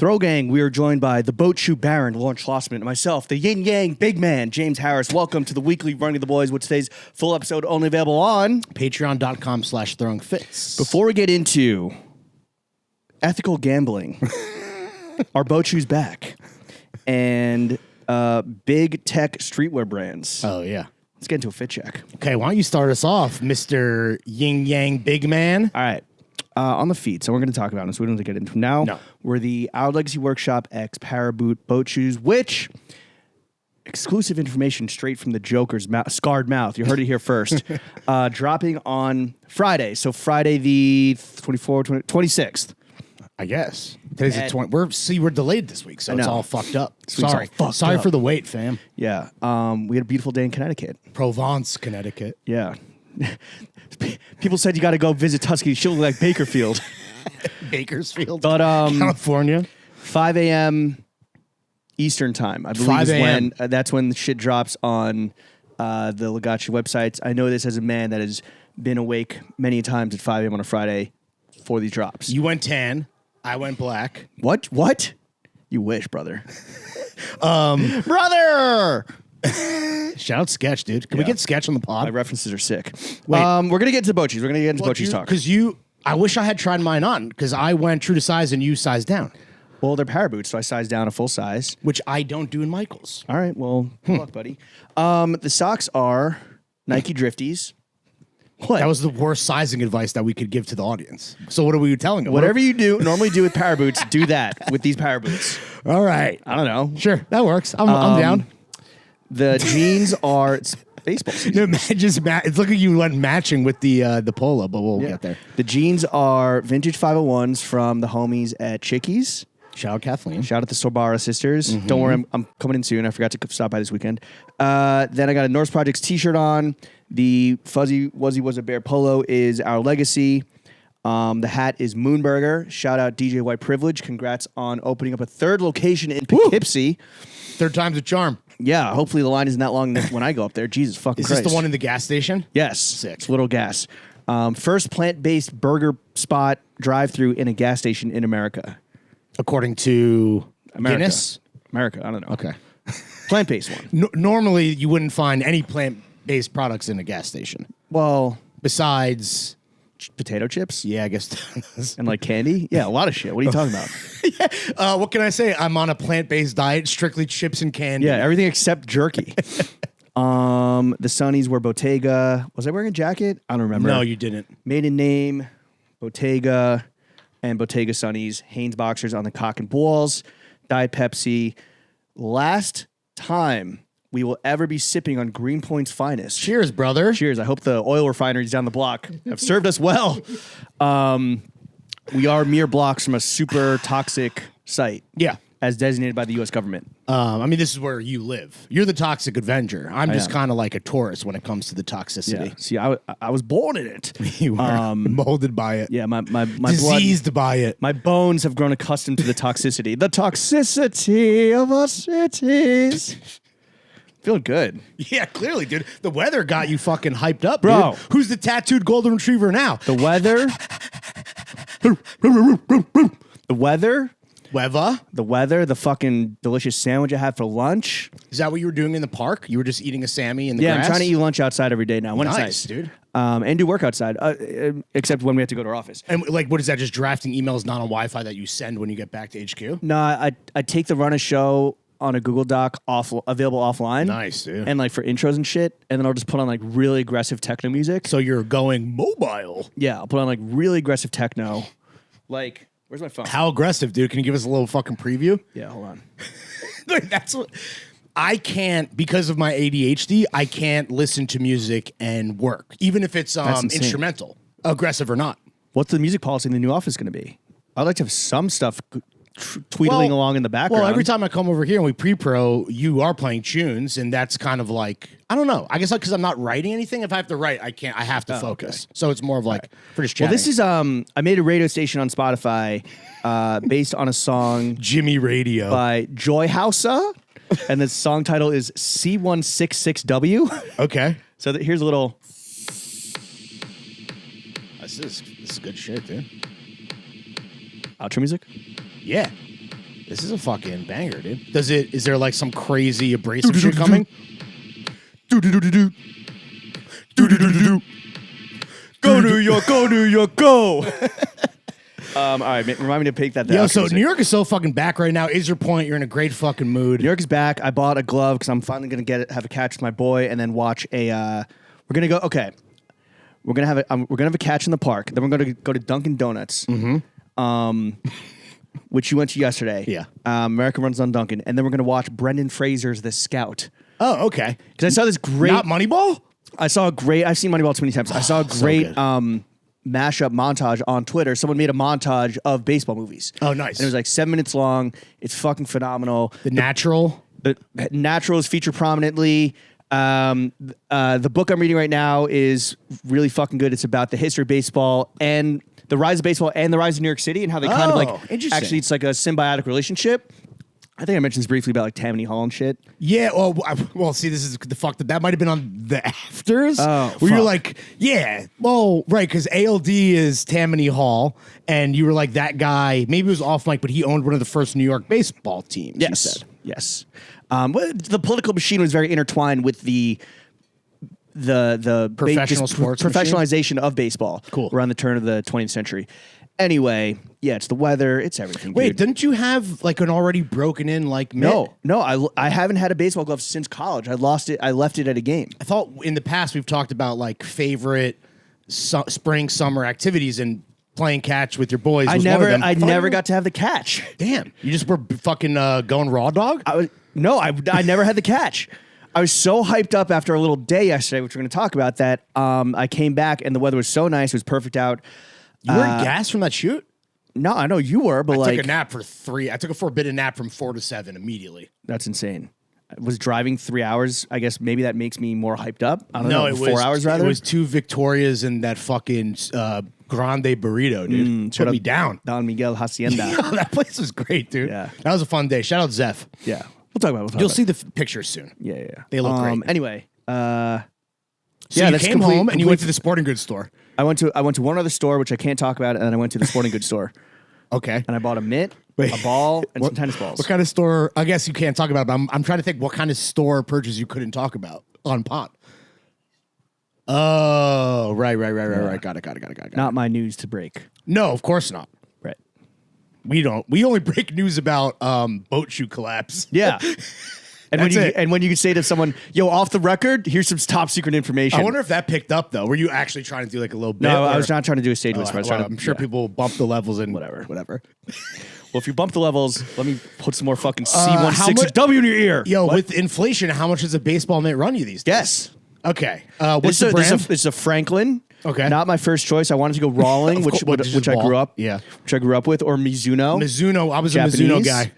Throw Gang, we are joined by the Boat Shoe Baron, Lauren Schlossman, and myself, the Yin Yang Big Man, James Harris. Welcome to the weekly Running the Boys, with today's full episode only available on Patreon.com/throwingfits. Before we get into ethical gambling, our Boat Shoe's back, and big tech streetwear brands. Oh, yeah. Let's get into a fit check. Okay, why don't you start us off, Mr. Yin Yang Big Man? All right. On the feet, so we're going to talk about them, so we don't have to get into them now. No. We're the Our Legacy Workshop X Paraboot Boat Shoes, which exclusive information straight from the Joker's scarred mouth. You heard it here first. Dropping on Friday. So Friday the 26th. I guess. Today's the 20th. We're delayed this week, so it's all fucked up. Sorry. Sorry for the wait, fam. Yeah. We had a beautiful day in Connecticut. Provence, Connecticut. Yeah. People said you got to go visit Tuscany. She looked like Bakerfield. Bakersfield. But California. 5 a.m. Eastern time, I believe, 5 is a.m. when that's when the shit drops on the Legacy websites. I know this as a man that has been awake many times at 5 a.m. on a Friday for these drops. You went tan. I went black. What? You wish, brother. Brother! Shout out Sketch, dude. Can we get Sketch on the pod? My references are sick. Wait. We're going to get into Bochies. We're going to get into Bochies talk. Because I wish I had tried mine on, because I went true to size and you sized down. Well, they're para boots, so I sized down a full size. Which I don't do in Michaels. All right, well, good luck, buddy. The socks are Nike Drifties. What? That was the worst sizing advice that we could give to the audience. So what are we telling them? Whatever you normally do with para boots, do that with these para boots. All right. I don't know. Sure, that works. I'm down. The jeans are baseball season. No, it's looking you went matching with the polo, but we'll get there. The jeans are vintage 501s from the homies at Chickies. Shout out Kathleen. Shout out the Sorbara sisters. Don't worry, I'm coming in soon. I forgot to stop by this weekend. Then I got a Norse Projects t-shirt on. The Fuzzy Wuzzy Was a Bear polo is Our Legacy. The hat is Moonburger. Shout out DJ White Privilege. Congrats on opening up a third location in Poughkeepsie. Third time's a charm. Yeah, hopefully the line isn't that long when I go up there. Jesus fucking Christ. Is this the one in the gas station? Yes. Sick. It's Little Gas. First plant-based burger spot drive-through in a gas station in America. According to America. Guinness? America, I don't know. Okay. Plant-based one. Normally, you wouldn't find any plant-based products in a gas station. Well, besides potato chips? Yeah, I guess. And like candy? Yeah, a lot of shit. What are you talking about? What can I say? I'm on a plant-based diet, strictly chips and candy. Yeah, everything except jerky. The Sunnies were Bottega. Was I wearing a jacket? I don't remember. No, you didn't. Maiden name, Bottega, and Bottega Sunnies. Hanes boxers on the cock and balls. Diet Pepsi. Last time we will ever be sipping on Greenpoint's finest. Cheers, brother. Cheers. I hope the oil refineries down the block have served us well. We are mere blocks from a super toxic site. Yeah. As designated by the U.S. government. I mean, this is where you live. You're the toxic Avenger. I'm just kind of like a tourist when it comes to the toxicity. Yeah. See, I was born in it. You were molded by it. Yeah, my diseased blood, by it. My bones have grown accustomed to the toxicity. The toxicity of our cities. Feeling good. Yeah, clearly, dude. The weather got you fucking hyped up, bro. Dude. Who's the tattooed golden retriever now? The weather. The weather. The weather, the fucking delicious sandwich I had for lunch. Is that what you were doing in the park? You were just eating a Sammy in the grass? Yeah, I'm trying to eat lunch outside every day now. When it's nice, dude. And do work outside, except when we have to go to our office. And like, what is that? Just drafting emails not on Wi-Fi that you send when you get back to HQ? No, I take the run a show on a Google Doc available offline. Nice, dude. And like for intros and shit, and then I'll just put on like really aggressive techno music. So you're going mobile? Yeah, I'll put on like really aggressive techno, like. Where's my phone? How aggressive, dude? Can you give us a little fucking preview? Yeah, hold on. That's what I can't, because of my ADHD, I can't listen to music and work, even if it's instrumental, aggressive or not. What's the music policy in the new office going to be? I'd like to have some stuff tweedling along in the background. Well, every time I come over here and we pre-pro, you are playing tunes, and that's kind of like, I don't know. I guess because I'm not writing anything. If I have to write, I can't. I have to focus. Okay. So it's more of like for just chatting. Well, this is I made a radio station on Spotify based on a song Jimmy Radio by Joy Hausa, and the song title is C166W. Okay. So here's a little. This is good shit, dude. Outro music. Yeah. This is a fucking banger, dude. Is there like some crazy abrasive shit coming? Go New York, go New York, go. All right, remind me to pick that. Yo, so New York is so fucking back right now. Is your point? You're in a great fucking mood. New York is back. I bought a glove because I'm finally gonna have a catch with my boy, and then watch a. We're gonna go. Okay, we're gonna have a catch in the park. Then we're gonna go to Dunkin' Donuts. Which you went to yesterday. Yeah. America runs on Dunkin', and then we're gonna watch Brendan Fraser's The Scout. Oh, okay. Because I saw this great. Not Moneyball. I've seen Moneyball too many times. I saw a great mashup montage on Twitter. Someone made a montage of baseball movies. Oh, nice. And it was like 7 minutes long. It's fucking phenomenal. The Natural. The Natural is featured prominently. The book I'm reading right now is really fucking good. It's about the history of baseball and the rise of baseball and the rise of New York City and how they kind of like actually it's like a symbiotic relationship. I think I mentioned this briefly about like Tammany Hall and shit. Yeah, well, see, this is the fuck that might have been on the afters. Oh, where you're like, yeah, well, right, because ALD is Tammany Hall, and you were like that guy. Maybe it was off mic, but he owned one of the first New York baseball teams. Yes, you said. yes. The political machine was very intertwined with the professional sports professionalization of baseball. Cool. Around the turn of the 20th century. Anyway, yeah, it's the weather, it's everything. Wait, dude. didn't you have like an already broken in like mitt? No, I haven't had a baseball glove since college. I lost it. I left it at a game. I thought in the past we've talked about like favorite spring summer activities and playing catch with your boys. I never got to have the catch. Damn, you just were fucking going raw dog. I never had the catch. I was so hyped up after a little day yesterday, which we're going to talk about. That I came back and the weather was so nice. It was perfect out. You weren't gassed from that shoot? No, I know you were, but I took a nap for 3. I took a forbidden nap from 4 to 7 immediately. That's insane. I was driving 3 hours. I guess maybe that makes me more hyped up. I don't know. It 4 was, hours rather. It was 2 Victorias and that fucking grande burrito, dude. Put me down. Don Miguel Hacienda. Yo, that place was great, dude. Yeah. That was a fun day. Shout out Zeph. Yeah. We'll talk about it. You'll see the pictures soon. Yeah. They look great. Anyway. So you came home and you went to the sporting goods store. I went to one other store, which I can't talk about, and then I went to the sporting goods store. Okay. And I bought a mitt, a ball, and some tennis balls. What kind of store? I guess you can't talk about it, but I'm trying to think what kind of store purchase you couldn't talk about on pot. Oh, right. Got it. Not my news to break. No, of course not. Right. We only break news about boat shoe collapse. Yeah. And when you could say to someone, "Yo, off the record, here's some top secret information." I wonder if that picked up though. Were you actually trying to do like a little bit? No, I was not trying to do a stage whisper. I'm sure people bump the levels and whatever. Well, if you bump the levels, let me put some more fucking C16W in your ear. Yo, with inflation, how much does a baseball mitt run you these days? Yes. Okay. What's the brand? It's a Franklin. Okay. Not my first choice. I wanted to go Rawling, which I grew up. Yeah. Which I grew up with, or Mizuno. I was Japanese. A Mizuno guy.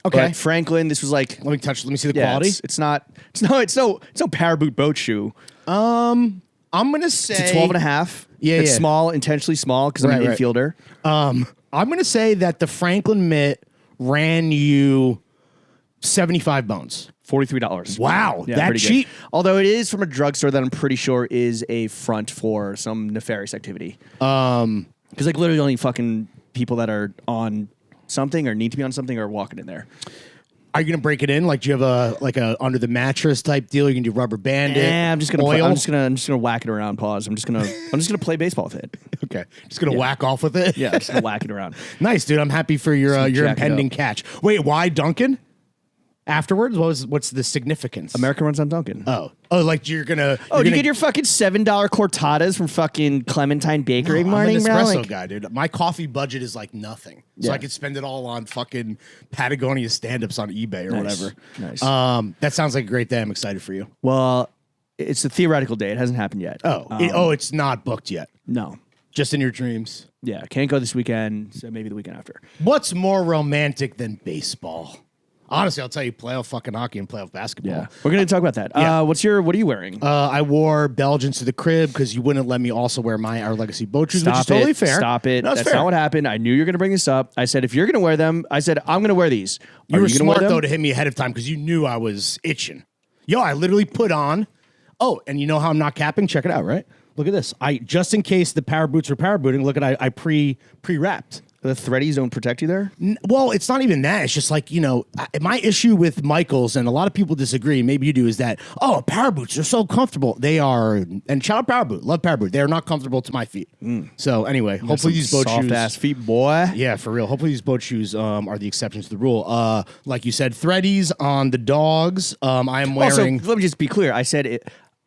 Okay. But Franklin, this was like. Let me see the quality. It's no para boot boat shoe. I'm gonna say it's a 12 and a half. Yeah, it's small, intentionally small because I'm an infielder. I'm gonna say that the Franklin mitt ran you 75 bones. $43. Wow, yeah, that cheap. Good. Although it is from a drugstore that I'm pretty sure is a front for some nefarious activity. Because like literally only fucking people that are on something or need to be on something are walking in there. Are you gonna break it in? Like, do you have a under the mattress type deal? You can do rubber band it. I'm just gonna whack it around. Pause. I'm just gonna play baseball with it. Okay, just gonna whack off with it. Yeah, just gonna whack it around. Nice, dude. I'm happy for your impending catch. Wait, why Duncan? Afterwards, what's the significance? America runs on Dunkin'. Oh, like you're gonna. You get your fucking $7 cortadas from fucking Clementine Bakery I'm morning, an bro. espresso guy, dude. My coffee budget is like nothing, so I could spend it all on fucking Patagonia stand-ups on eBay or whatever. Nice. That sounds like a great day. I'm excited for you. Well, it's a theoretical day. It hasn't happened yet. It's not booked yet. No, just in your dreams. Yeah, can't go this weekend. So maybe the weekend after. What's more romantic than baseball? Honestly, I'll tell you, playoff fucking hockey and playoff basketball. Yeah, we're gonna talk about that. Yeah. What are you wearing? I wore Belgians to the crib because you wouldn't let me also wear my Our Legacy boat shoes, which is totally fair. Stop it. No, That's not what happened. I knew you were gonna bring this up. I said if you're gonna wear them, I said I'm gonna wear these. You were smart though to hit me ahead of time because you knew I was itching. Yo, I literally put on. Oh, and you know how I'm not capping? Check it out, right? Look at this. I just in case the power boots are power booting. Look at I pre-wrapped. The threadies don't protect you there? Well, it's not even that. It's just like, my issue with Michaels, and a lot of people disagree, maybe you do, is that, power boots are so comfortable. They are, and shout out Power Boot, love Power Boot. They are not comfortable to my feet. So anyway, hopefully these boat shoes. Soft-ass feet, boy. Yeah, for real. Hopefully these boat shoes are the exceptions to the rule. Like you said, threadies on the dogs. I am wearing. Also, let me just be clear. I said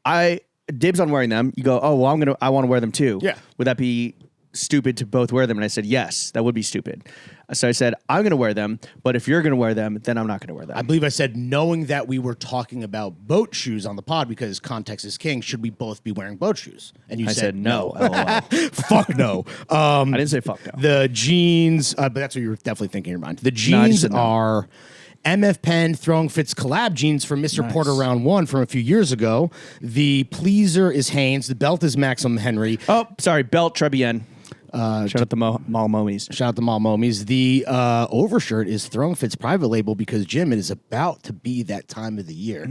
I dibs on wearing them. You go, oh, well, I want to wear them too. Yeah. Would that be stupid to both wear them? And I said, yes, that would be stupid. So I said, I'm going to wear them, but if you're going to wear them, then I'm not going to wear them. I believe I said, knowing that we were talking about boat shoes on the pod because context is king, should we both be wearing boat shoes? And you said no. Fuck no. I didn't say fuck no. The jeans, but that's what you were definitely thinking in your mind. The jeans are MF Penn Throwing Fits collab jeans from Mr. Porter Round 1 from a few years ago. The pleaser is Hanes. The belt is Maxim Henry. Oh, sorry, belt Trebien. Shout out the Mall Momies. Shout out the Mall Momies. The overshirt is Throwing Fits private label because, Jim, it is about to be that time of the year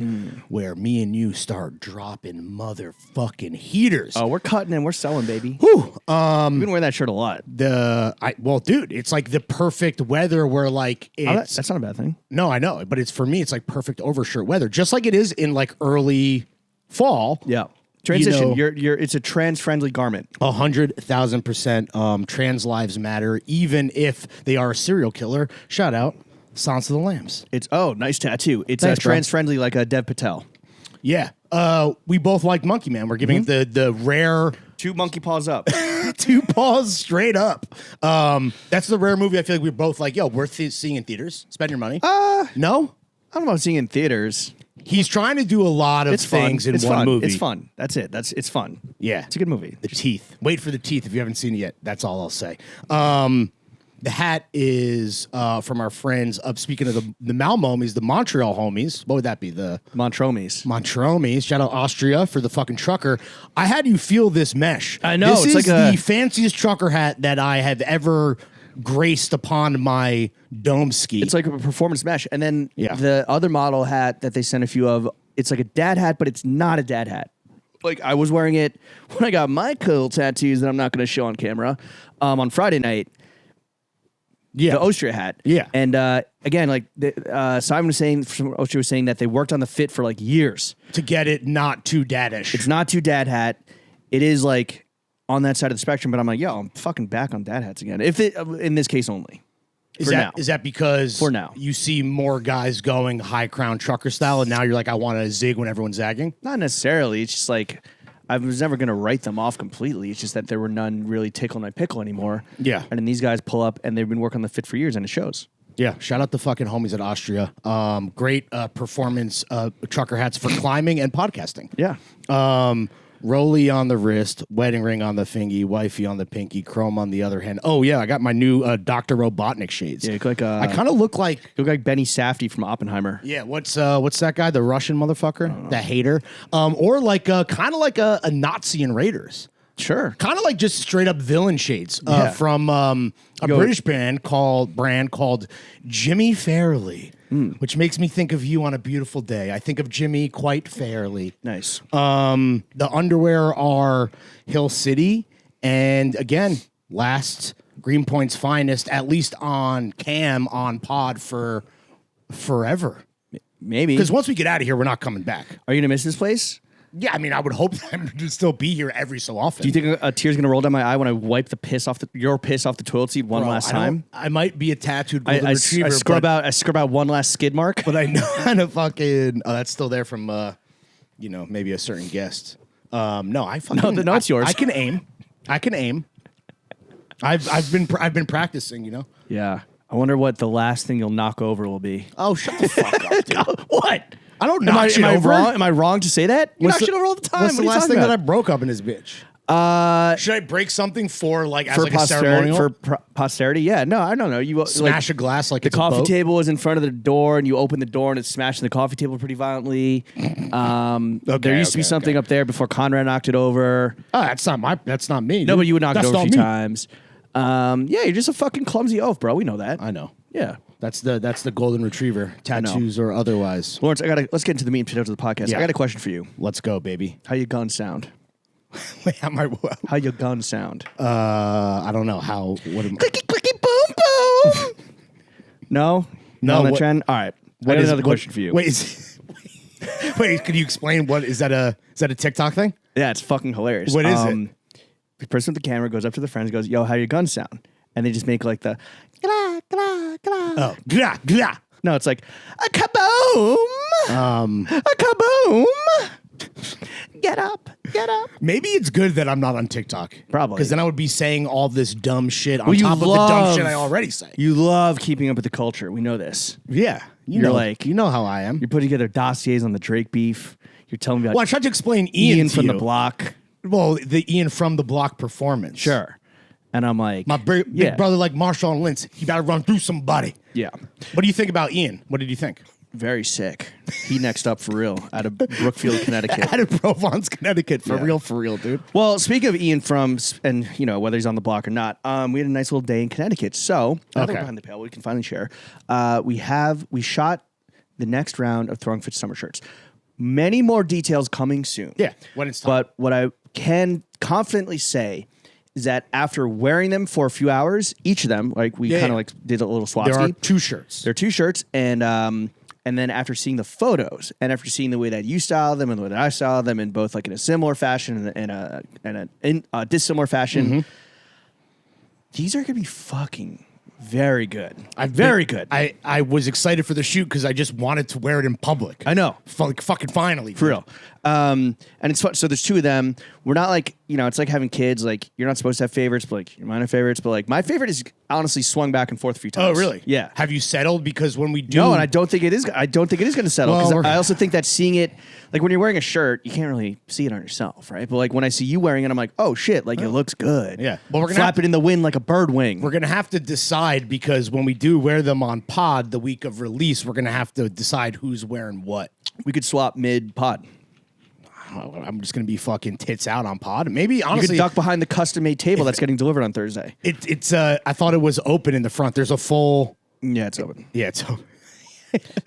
where me and you start dropping motherfucking heaters. Oh, we're cutting and we're selling, baby. Whew. We've been wearing that shirt a lot. Dude, it's like the perfect weather where like it's... That's not a bad thing. No, I know. But for me, it's like perfect overshirt weather. Just like it is in like early fall. Yeah. Transition. It's a trans-friendly garment. 100,000%. Trans lives matter, even if they are a serial killer. Shout out, Silence of the Lambs. It's nice tattoo. It's Thanks, trans-friendly like a Dev Patel. Yeah. We both like Monkey Man. We're giving the rare 2 monkey paws up. 2 paws straight up. That's the rare movie I feel like we're both like, yo, worth seeing in theaters. Spend your money. No? I don't know about seeing in theaters. He's trying to do a lot of things in one movie. It's fun. That's it. It's fun. Yeah. It's a good movie. The teeth. Wait for the teeth if you haven't seen it yet. That's all I'll say. The hat is from our friends of, speaking of the Malmomies, the Montreal homies. What would that be? The Montromies. Shout out Austria for the fucking trucker. I had you feel this mesh. I know. This is the fanciest trucker hat that I have ever graced upon my dome ski. It's like a performance mesh. And then the other model hat that they sent a few of, it's like a dad hat, but it's not a dad hat. Like I was wearing it when I got my cool tattoos that I'm not going to show on camera on Friday night. Yeah. The Austria hat. Yeah. And again, like Simon was saying, Austria was saying that they worked on the fit for like years. To get it not too daddish. It's not too dad hat. It is like on that side of the spectrum, but I'm like, yo, I'm fucking back on dad hats again. If it, in this case only. Is that because for now you see more guys going high crown trucker style, and now you're like, I want to zig when everyone's zagging? Not necessarily. It's just like I was never going to write them off completely. It's just that there were none really tickle my pickle anymore. Yeah. And then these guys pull up, and they've been working on the fit for years, and it shows. Yeah, shout out the fucking homies at Austria. Great performance trucker hats for climbing and podcasting. Yeah. Rolly on the wrist, wedding ring on the fingy, wifey on the pinky, chrome on the other hand. Oh yeah, I got my new Dr. Robotnik shades. Yeah, you look like I kind of look like Benny Safdie from Oppenheimer. Yeah, what's that guy, the Russian motherfucker, that hater, or like kind of like a Nazi in Raiders. Sure, kind of like just straight up villain shades from a British brand called Jimmy Fairley. Which makes me think of you on a beautiful day. I think of Jimmy quite fairly. Nice. The underwear are Hill City, and again, last Greenpoint's finest, at least on cam, on pod for forever. Maybe. Because once we get out of here, we're not coming back. Are you going to miss this place? Yeah, I mean, I would hope that I'm to still be here every so often. Do you think a tear's gonna roll down my eye when I wipe your piss off the toilet seat last time? I might be a tattooed golden retriever. I scrub out one last skid mark, but I know how to fucking. Oh, that's still there from, maybe a certain guest. No, it's yours. I can aim. I've been practicing. Yeah. I wonder what the last thing you'll knock over will be. Oh, shut the fuck up, dude. What? I don't knock shit over. Am I wrong to say that? You knock shit over all the time. What's the last thing that I broke up in this bitch? Should I break something for a ceremonial? For posterity? Yeah. No, I don't know. You smash a glass like the coffee table is in front of the door, and you open the door, and it's smashing the coffee table pretty violently. There used to be something up there before Conrad knocked it over. Oh, that's not me. Dude. No, but you would knock it over a few times. Yeah, you're just a fucking clumsy oaf, bro. We know that. I know. Yeah. That's the golden retriever, tattoos or otherwise. Lawrence, let's get into the meat and potatoes of the podcast. Yeah. I got a question for you. Let's go, baby. How your guns sound? How your guns sound? I don't know how. Clicky clicky boom. No? No, On the what- trend? All right. I got another question for you. Wait, could you explain what is that a TikTok thing? Yeah, it's fucking hilarious. What is it? The person with the camera goes up to the friends and goes, yo, how your guns sound? And they just make like the, gra, gra, gra. Oh, gra, gra. No, it's like, a kaboom! A kaboom! Get up, get up. Maybe it's good that I'm not on TikTok. Probably. Because then I would be saying all this dumb shit on Well, you top of the dumb shit I already say. You love keeping up with the culture. We know this. Yeah. You're like- you know how I am. You're putting together dossiers on the Drake beef. You're telling me about Well, I tried to explain Ian to from you. the block. Well, the Ian from the block performance. Sure. And I'm like, My big brother like Marshawn Lynch. He got to run through somebody. yeah, What do you think about Ian? What did you think? very sick. He next up for real out of Brookfield, Connecticut. Out of Provence, Connecticut. For Yeah. real, dude. Well, speaking of Ian from, and you know, whether he's on the block or not, we had a nice little day in Connecticut. So, now that we're behind the pail, we can finally share. We shot the next round of Throwing Fits summer shirts. Many more details coming soon. Yeah, when it's time. But what I can confidently say is that after wearing them for a few hours, each of them, like we kind of like did a little swap. There are 2 shirts. There are 2 shirts, and then after seeing the photos, and after seeing the way that you style them and the way that I style them, in both like in a similar fashion and a dissimilar fashion, these are gonna be fucking very good. Very good. I was excited for the shoot because I just wanted to wear it in public. I know. Fucking finally. For real. And it's fun. So there's 2 of them. We're not like, you know, it's like having kids. Like, you're not supposed to have favorites, but like, mine are favorites. But like, my favorite is honestly swung back and forth a few Oh, times. really? Yeah. Have you settled? Because when we do. No, and I don't think it is. I don't think it is going to settle because Well, I also think that seeing it, like when you're wearing a shirt, you can't really see it on yourself, right? But like when I see you wearing it, I'm like, oh shit, like it looks good. Yeah. Well, we're gonna flap it in the wind like a bird wing. We're going to have to decide because when we do wear them on pod the week of release, we're going to have to decide who's wearing what. We could swap mid pod. I'm just going to be fucking tits out on pod. Maybe, You honestly. could duck behind the custom made table that's getting delivered on Thursday. It's I thought it was open in the front. There's a full. Yeah, it's open. Yeah, it's open.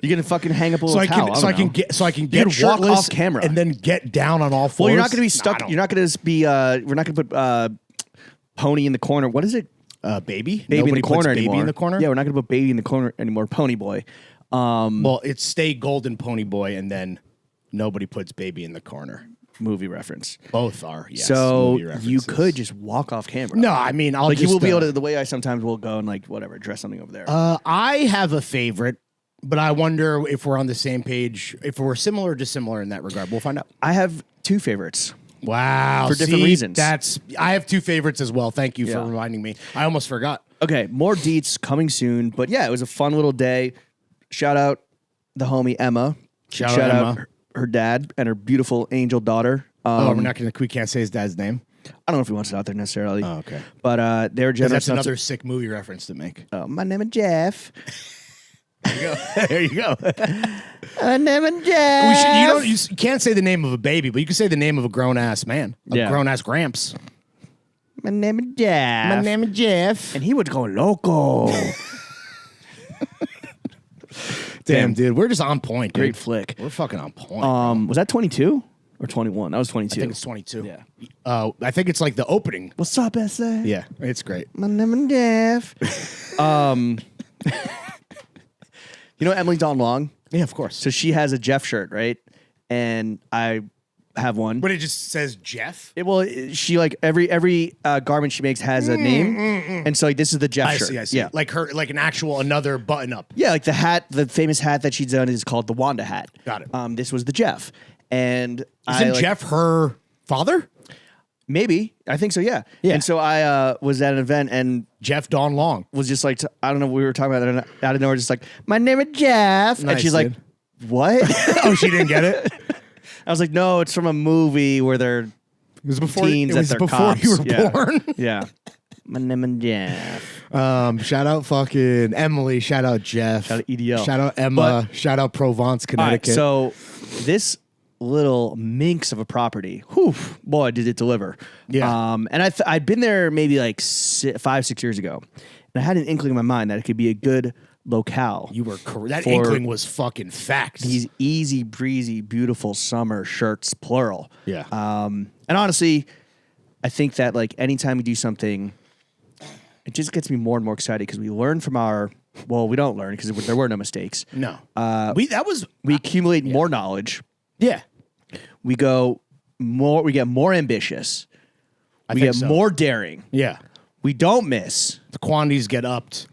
You're gonna fucking hang up a little towel. So I can get could walk shirtless off camera. and then get down on all fours. Well, you're not going to be I stuck. don't- You're not going to be. We're not going to put Pony in the corner. What is it? baby. Baby Nobody in the corner puts anymore. Baby in the corner. Yeah, we're not going to put baby in the corner anymore. Pony boy. Well, it's stay golden pony boy, and then nobody puts baby in the corner. Movie reference. Both are. Yes, So movie you references. could just walk off camera. No, I mean, I'll like just, you will be able to. The way I sometimes will go and like whatever dress something over there. I have a favorite, but I wonder if we're on the same page. If we're similar or dissimilar in that regard, we'll find out. I have 2 favorites. Wow, For different reasons. I have 2 favorites as well. Thank you for Yeah. reminding me. I almost forgot. Okay, more deets coming soon. But yeah, it was a fun little day. Shout out the homie Emma. Shout out Emma. her dad and her beautiful angel daughter. We can't say his dad's name. I don't know if he wants it out there necessarily. Oh, okay. But they were generous. That's enough another sick movie reference to make. to, my name is Jeff. There you go. My name is Jeff. You can't say the name of a baby, but you can say the name of a grown ass man, a grown ass Gramps. My name is Jeff. My name is Jeff. And he would go loco. Damn, dude, we're just on point. Dude. Great flick. We're fucking on point. Was that 22 or 21? That was 22. I think it's 22. Yeah. I think it's like the opening. What's up, SA? Yeah, it's great. My name is Jeff. You know Emily Dawn Long? Yeah, of course. So she has a Jeff shirt, right? And I have one. But it just says Jeff. She like every garment she makes has a name, and so like this is the Jeff shirt. I see. Yeah, Like an actual another button up. yeah, like the hat, the famous hat that she's done is called the Wanda hat. Got it. This was the Jeff, and Isn't Jeff her father? Maybe I think so. Yeah. Yeah. And so I was at an event and Jeff Dawn Long. was just like I don't know. We were talking about it out of nowhere, just like my name is Jeff, and Nice, she's like, dude. what? Oh, she didn't get it. I was like, no, it's from a movie where they're It was before. teens It that was they're before cops. you were Yeah. born. Yeah. My name is Jeff. Shout out fucking Emily. Shout out Jeff. Shout out EDL. Shout out Emma. Shout out Provence, All right, Connecticut. so this little minx of a property, whew, boy, did it deliver. Yeah. And I'd been there maybe like 5-6 years ago, and I had an inkling in my mind that it could be a good locale. You were correct. That for inkling was fucking fact. these easy breezy, beautiful summer shirts, plural. Yeah. And honestly, I think that like anytime we do something, it just gets me more and more excited because we learn from our Well, we don't learn because there were no mistakes. No. We accumulate more knowledge. Yeah. We get more ambitious. We get more daring. Yeah. We don't miss. The quantities get upped.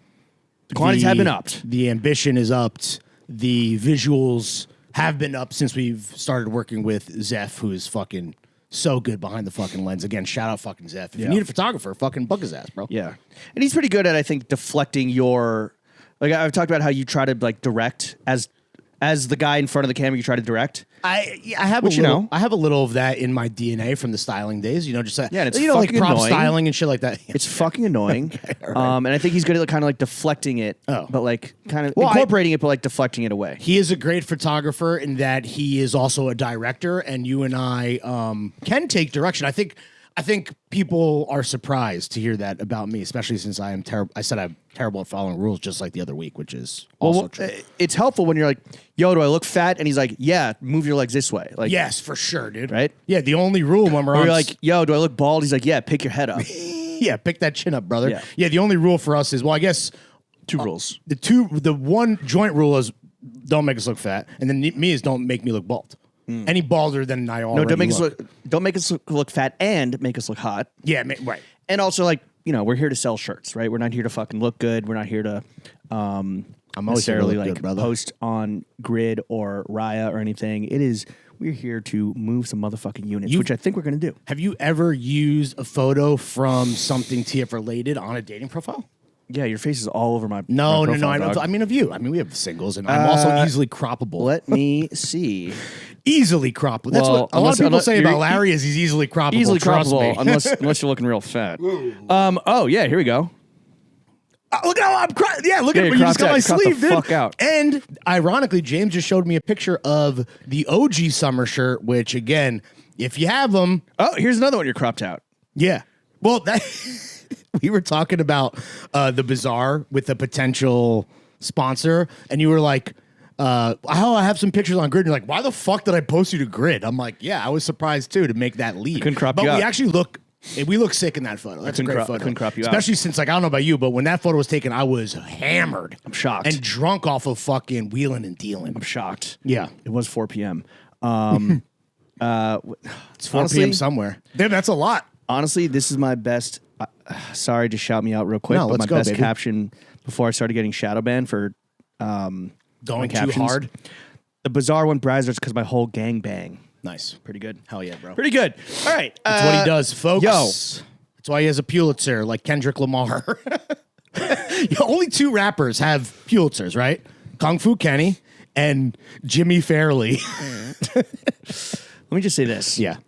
The quantities have been upped. The ambition is upped. The visuals have been upped since we've started working with Zeph, who is fucking so good behind the fucking lens. Again, shout out fucking Zeph. If you need a photographer, fucking book his ass, bro. Yeah. And he's pretty good at, I think, deflecting your... Like, I've talked about how you try to, like, direct as the guy in front of the camera, you try to direct. I have a little of that in my DNA from the styling days. You know, just and it's like fucking prop annoying. styling and shit like that. It's fucking annoying. Okay, right. And I think he's good at kind of like deflecting it, but like kind of Well, incorporating it, but like deflecting it away. He is a great photographer in that he is also a director, and you and I can take direction. I think people are surprised to hear that about me, especially since I am terrible. I said I'm terrible at following rules, just like the other week, which is also true. It's helpful when you're like, "Yo, do I look fat?" And he's like, "Yeah, move your legs this way." Like, yes, for sure, dude. Right? Yeah. The only rule when we're or on, you're like, "Yo, do I look bald?" He's like, "Yeah, pick your head up." yeah, pick that chin up, brother. Yeah. The only rule for us is, well, I guess Two rules. The one joint rule is don't make us look fat, and then me is don't make me look bald. Any balder than I already don't make us look fat and make us look hot. Yeah, right. And also, like, you know, we're here to sell shirts, right? We're not here to fucking look good. We're not here to necessarily like post on Grid or Raya or anything. We're here to move some motherfucking units, which I think we're going to do. Have you ever used a photo from something TF related on a dating profile? Yeah, your face is all over my No. profile, I mean of you. I mean, we have singles, and I'm also easily croppable. Let me see. Easily croppable. That's what a lot of people say about Larry is he's easily croppable. Easily croppable, unless you're looking real fat. Oh yeah, here we go. Look how I'm look at you just got my sleeve, dude. Fuck out. And ironically, James just showed me a picture of the OG summer shirt, which again, if you have them, here's another one you're cropped out. Yeah. Well, that we were talking about the Bazaar with a potential sponsor, and you were like, I have some pictures on Grid. And you're like, why the fuck did I post you to Grid? I'm like, yeah, I was surprised too to make that leap. Couldn't crop but you out. We actually look sick in that photo. That's a great photo. Couldn't crop you out. Especially since, like, I don't know about you, but when that photo was taken, I was hammered. I'm shocked. And drunk off of fucking wheeling and dealing. I'm shocked. Yeah. It was 4 p.m. It's 4 p.m. somewhere. Dude, that's a lot. Honestly, this is my best. Sorry to shout me out real quick, but my best caption before I started getting shadow banned for going too hard. The Bazaar went Brazzers because my whole gang bang. Nice. Pretty good. Hell yeah, bro. Pretty good. All right. That's what he does, folks. Yo. That's why he has a Pulitzer, like Kendrick Lamar. Only two rappers have Pulitzers, right? Kung Fu Kenny and Jimmy Fairley. Let me just say this. Yeah.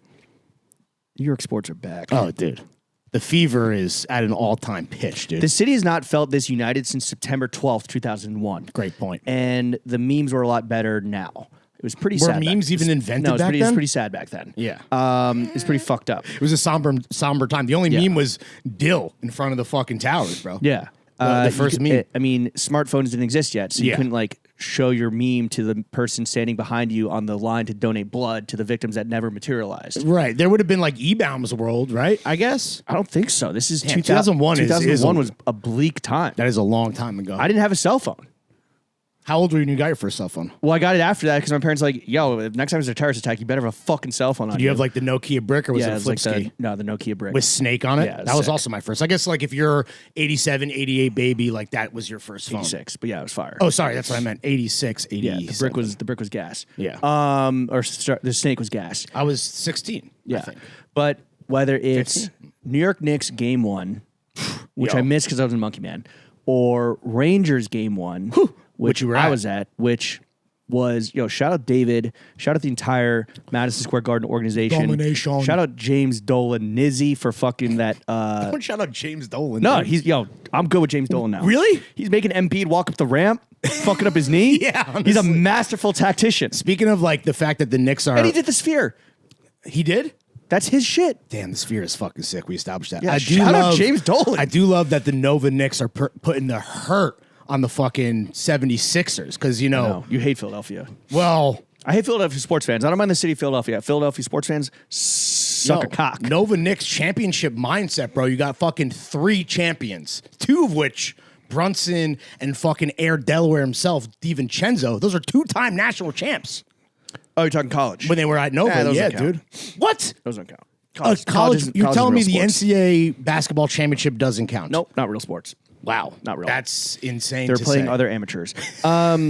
New York sports are back. Oh, dude. The fever is at an all-time pitch, dude. The city has not felt this united since September 12th, 2001. Great point. And the memes were a lot better now. It was pretty sad. Were memes even invented back then? It was pretty sad back then. Yeah. It's pretty fucked up. It was a somber time. The only meme was Dill in front of the fucking towers, bro. Yeah. The first meme. I mean, smartphones didn't exist yet, so you couldn't, like, show your meme to the person standing behind you on the line to donate blood to the victims that never materialized. Right. There would have been, like, E-Bounds World, right? I guess. I don't think so. This is 2001. 2001 was a bleak time. That is a long time ago. I didn't have a cell phone. How old were you when you got your first cell phone? Well, I got it after that because my parents were like, yo, if next time there's a terrorist attack, you better have a fucking cell phone on you. Did you have like the Nokia brick or was it a flip ski? No, the Nokia brick. With Snake on it? Yeah, that was also my first. I guess like if you're 87, 88 baby, like that was your first phone. 86, but yeah, it was fire. Oh, sorry, that's what I meant. 86, 80. Yeah, the brick was gas. Yeah. The Snake was gas. I was 16, yeah. I think. But whether it's 15? New York Knicks game 1, which I missed because I was in Monkey Man, or Rangers game 1, which you were I was at, which was, shout out David, shout out the entire Madison Square Garden organization. Domination. Shout out James Dolan, Nizzy for fucking that. Don't shout out James Dolan. No, I'm good with James Dolan now. Really? He's making Embiid walk up the ramp, fucking up his knee. Yeah, honestly. He's a masterful tactician. Speaking of like the fact that the Knicks are. And he did the Sphere. He did? That's his shit. Damn, the Sphere is fucking sick. We established that. Yeah, shout out James Dolan. I do love that the Nova Knicks are putting the hurt on the fucking 76ers because, No, you hate Philadelphia. Well, I hate Philadelphia sports fans. I don't mind the city of Philadelphia. Philadelphia sports fans suck a cock. Nova Knicks championship mindset, bro. You got fucking 3 champions, 2 of which Brunson and fucking Air Delaware himself, DiVincenzo, those are 2-time national champs. Oh, you're talking college. When they were at Nova, those yeah, don't count. dude. What? Those don't count. College, you're telling me the sports. NCAA basketball championship doesn't count? Nope, not real sports. Wow. Not real. That's insane. They're playing say. other amateurs. What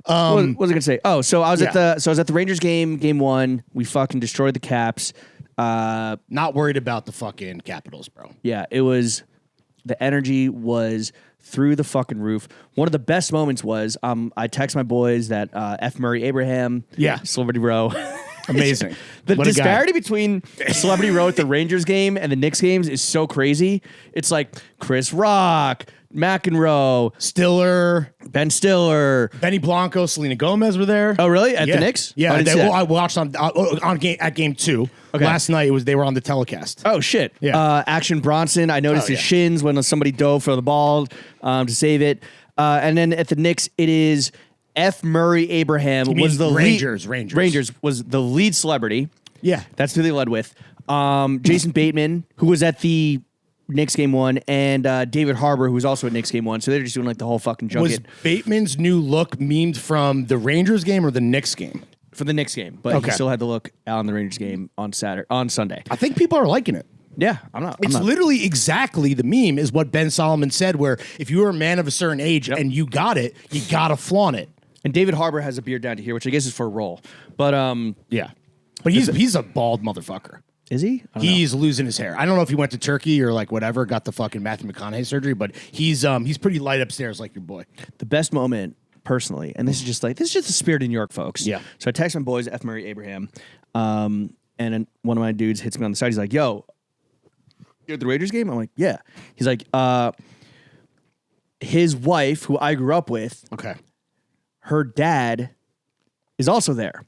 was I gonna say? Oh, so I was at the Rangers game 1. We fucking destroyed the Caps. Not worried about the fucking Capitals, bro. Yeah, it was. The energy was through the fucking roof. One of the best moments was I text my boys that F. Murray Abraham, Celebrity Row. Amazing. The disparity between Celebrity Row at the Rangers game and the Knicks games is so crazy. It's like Chris Rock, McEnroe, Stiller, Ben Stiller, Benny Blanco, Selena Gomez were there. Oh, really? At the Knicks? Yeah, Oh, I watched at game 2. Okay. Last night they were on the telecast. Oh shit! Yeah. Action Bronson. I noticed his shins when somebody dove for the ball to save it. And then at the Knicks, it is F. Murray Abraham was the Rangers was the lead celebrity. Yeah, that's who they led with. Jason Bateman, who was at the Knicks game 1, and David Harbour, who was also at Knicks game 1. So they're just doing like the whole fucking junket. Was Bateman's new look memed from the Rangers game or the Knicks game? For the Knicks game, but he still had the look on the Rangers game on Sunday. I think people are liking it. Yeah, I'm not. It's literally exactly the meme is what Ben Solomon said, where if you were a man of a certain age and you got it, you gotta flaunt it. And David Harbour has a beard down to here, which I guess is for a role. But yeah, but he's a bald motherfucker. Is he? He's losing his hair. I don't know if he went to Turkey or like whatever, got the fucking Matthew McConaughey surgery, but he's pretty light upstairs like your boy. The best moment, personally, and this is just the spirit in New York, folks. Yeah. So I text my boys, F. Murray Abraham, and then one of my dudes hits me on the side. He's like, "Yo, you're at the Raiders game?" I'm like, "Yeah." He's like, his wife, who I grew up with, her dad is also there.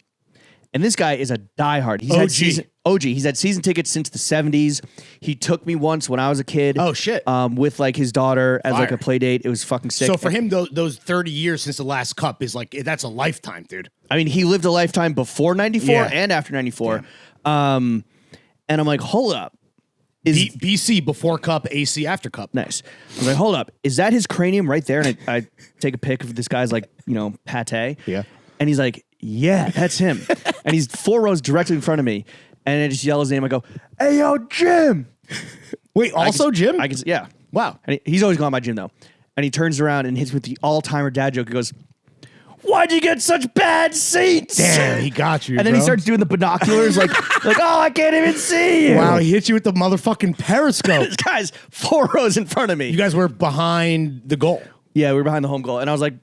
And this guy is a diehard. He's OG. He's had season tickets since the 70s. He took me once when I was a kid. Oh, shit. With like his daughter as like a play date. It was fucking sick. So for him, those 30 years since the last cup is like, that's a lifetime, dude. I mean, he lived a lifetime before 94 and after 94. And I'm like, hold up. BC before cup, AC after cup. Nice. I was like, hold up. Is that his cranium right there? And I take a pic of this guy's like, pate. Yeah. And he's like, yeah, that's him. And he's 4 rows directly in front of me. And I just yell his name. I go, "Hey, yo, Jim." Wait, Jim? I can, yeah. Wow. And he's always gone by Jim, though. And he turns around and hits me with the all-timer dad joke. He goes, "Why'd you get such bad seats?" Damn, he got you, And then he starts doing the binoculars like, oh, I can't even see you. Wow, he hit you with the motherfucking periscope. This guy's 4 rows in front of me. You guys were behind the goal. Yeah, we were behind the home goal. And I was like,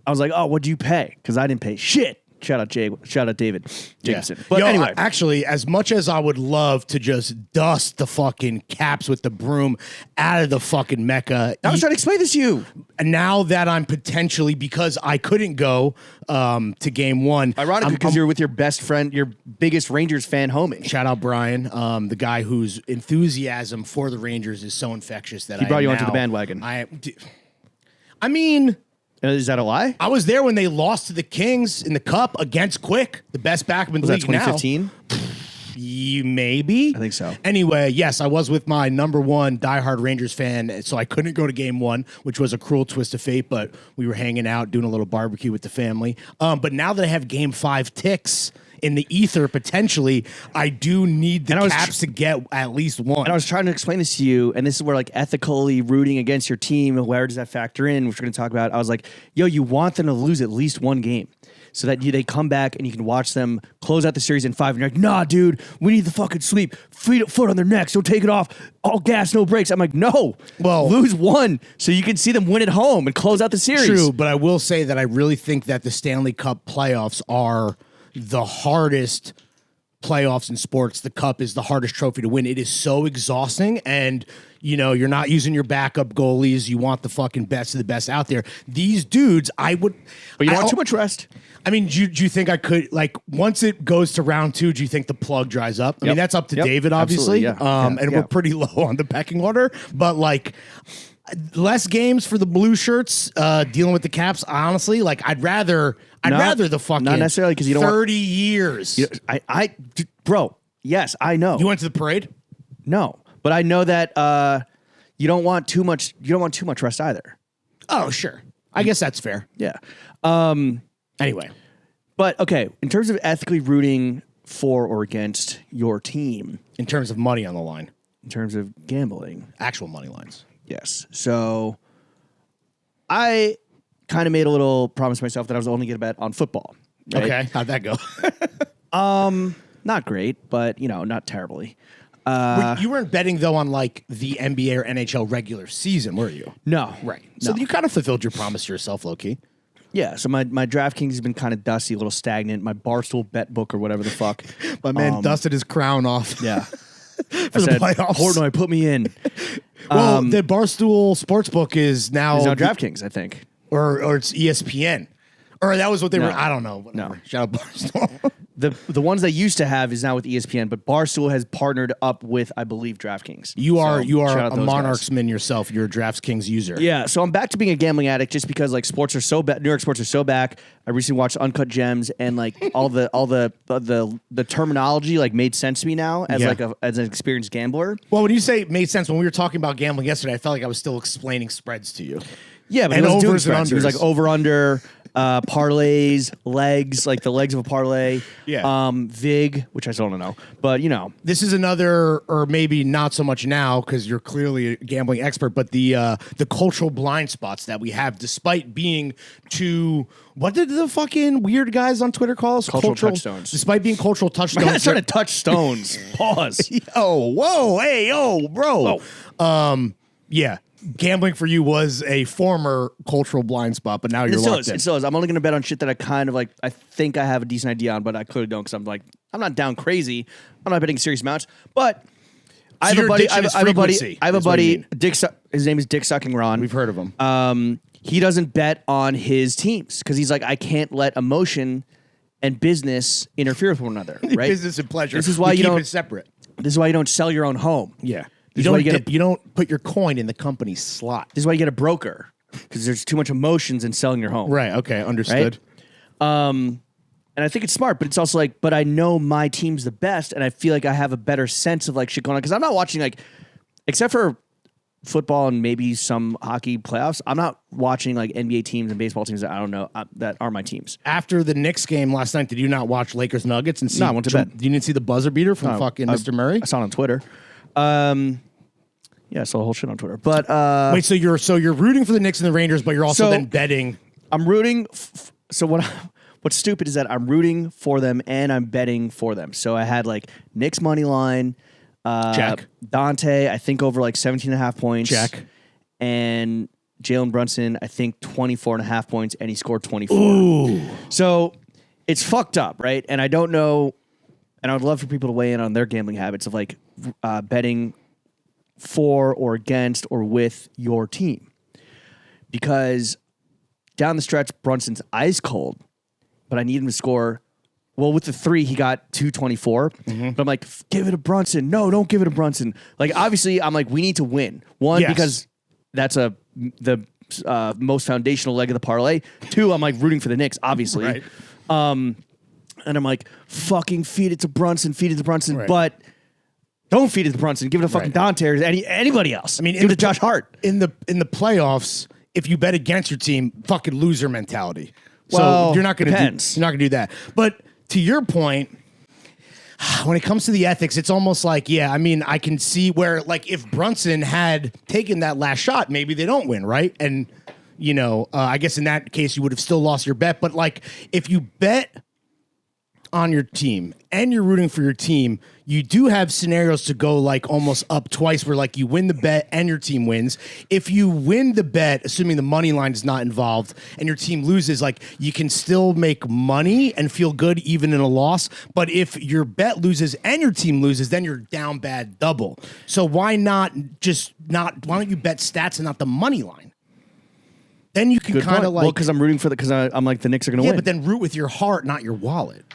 oh, what'd you pay? Because I didn't pay shit. Shout out David Jacobson. Yeah. But anyway. Actually, as much as I would love to just dust the fucking Caps with the broom out of the fucking Mecca. I was trying to explain this to you. And now that I'm potentially, because I couldn't go to game 1. Ironically, because you're with your best friend, your biggest Rangers fan homie. Shout out Brian, the guy whose enthusiasm for the Rangers is so infectious that he brought you onto the bandwagon. I mean... Is that a lie? I was there when they lost to the Kings in the Cup against Quick, the best backup in the league now. Was that 2015? Maybe. I think so. Anyway, yes, I was with my number one diehard Rangers fan, so I couldn't go to game 1, which was a cruel twist of fate, but we were hanging out, doing a little barbecue with the family. But now that I have game 5 ticks in the ether, potentially, I do need the Caps to get at least one. And I was trying to explain this to you, and this is where like ethically rooting against your team, where does that factor in, which we're going to talk about. I was like, yo, you want them to lose at least one game so that they come back and you can watch them close out the series in 5. And you're like, nah, dude, we need the fucking sweep. Foot on their necks. Don't take it off. All gas, no brakes. I'm like, no. Well, lose one so you can see them win at home and close out the series. True, but I will say that I really think that the Stanley Cup playoffs are the hardest playoffs in sports. The Cup is the hardest trophy to win. It is so exhausting, and you're not using your backup goalies. You want the fucking best of the best out there. These dudes, but you don't want too much rest. I mean, do you think I could, like, once it goes to round 2, do you think the plug dries up? I mean, that's up to David, obviously. We're pretty low on the pecking order, but like, less games for the blue shirts dealing with the Caps. Honestly, like, I'd rather the fucking not necessarily because you don't 30 years. Bro, yes, I know. You went to the parade? No, but I know that you don't want too much. You don't want too much rest either. Oh, sure. I guess that's fair. Yeah. Anyway. But okay, in terms of ethically rooting for or against your team, In terms of money on the line, in terms of gambling, actual money lines. yes. So I kind of made a little promise to myself that I was only going to bet on football. Right? Okay. How'd that go? Not great, but not terribly. You weren't betting, though, on like the NBA or NHL regular season, were you? No. Right. So No. you kind of fulfilled your promise to yourself, low-key. Yeah, so my DraftKings has been kind of dusty, a little stagnant. My Barstool bet book or whatever the fuck. My man dusted his crown off. Yeah. For the playoffs. Portnoy, put me in. Well, the Barstool Sportsbook is now... It's now DraftKings, I think. Or it's ESPN. Or that was what they No. were... I don't know. Whatever. No. Shout out Barstool. The ones they used to have is now with ESPN, but Barstool has partnered up with, I believe, DraftKings. You are shout out a those Monarchsman yourself. You're a DraftKings user. Yeah, so I'm back to being a gambling addict just because like sports are so bad. New York sports are so back. I recently watched Uncut Gems, and like all the terminology like made sense to me now as as an experienced gambler. Well, when you say it made sense, when we were talking about gambling yesterday, I felt like I was still explaining spreads to you. Yeah, but And he wasn't doing overs and spreads. He was unders. like over under, parlays, legs, like the legs of a parlay. Yeah. Vig, which I still don't know, but This is another, or maybe not so much now because you're clearly a gambling expert, but the cultural blind spots that we have, despite being two. What did the fucking weird guys on Twitter call us? Cultural touchstones. Despite being cultural I'm touchstones. trying to touch stones. Pause. Oh, whoa, hey, yo, bro. Yeah. Gambling for you was a former cultural blind spot, but now you're locked in. It still is. I'm only going to bet on shit that I kind of like. I think I have a decent idea on, but I clearly don't because I'm not down crazy. I'm not betting serious amounts, but I have a buddy. I have a buddy. Dick. His name is Dick Sucking Ron. We've heard of him. He doesn't bet on his teams because he's like, I can't let emotion and business interfere with one another. Right? Business and pleasure. This is why we you keep don't. it separate. This is why you don't sell your own home. Yeah. This You is why don't, you don't put your coin in the company's slot. This is why you get a broker because there's too much emotions in selling your home. Right. Okay. Understood. And I think it's smart, but it's also like, but I know my team's the best, and I feel like I have a better sense of like shit going on because I'm not watching like, except for football and maybe some hockey playoffs. I'm not watching like NBA teams and baseball teams that I don't know that are my teams. After the Knicks game last night, did you not watch Lakers Nuggets and see? No, I went to bed. You didn't see the buzzer beater from fucking Mr. Murray? I saw it on Twitter. Yeah, I saw the whole shit on Twitter. But wait, so you're rooting for the Knicks and the Rangers, but you're also then betting. I'm rooting. So what's stupid is that I'm rooting for them and I'm betting for them. So I had like Knicks money line. Check. Dante, I think over like 17.5 points. Check. And Jalen Brunson, I think 24.5 points, and he scored 24. Ooh. So it's fucked up, right? And I don't know, and I would love for people to weigh in on their gambling habits of like betting for or against or with your team. Because down the stretch, Brunson's ice cold, but I need him to score. Well, with the 3, he got 224. Mm-hmm. But I'm like, give it to Brunson. No, don't give it to Brunson. Like, obviously, I'm like, we need to win. One, because that's the most foundational leg of the parlay. 2, I'm like rooting for the Knicks, obviously. Right. And I'm like, fucking feed it to Brunson, Right. but don't feed it to Brunson. Give it to fucking Dante or anybody else. I mean, give it to Josh Hart. In the playoffs, if you bet against your team, fucking loser mentality. Well, so you're not going to do that. But to your point, when it comes to the ethics, it's almost like, yeah, I mean, I can see where, like, if Brunson had taken that last shot, maybe they don't win, right? And, I guess in that case, you would have still lost your bet. But, like, if you bet on your team and you're rooting for your team, you do have scenarios to go like almost up twice where like you win the bet and your team wins. If you win the bet, assuming the money line is not involved and your team loses, like you can still make money and feel good even in a loss. But if your bet loses and your team loses, then you're down bad double. So why don't you bet stats and not the money line? Then you can kind of like, well, because I'm rooting for because I'm like the Knicks are going to win. But then root with your heart, not your wallet.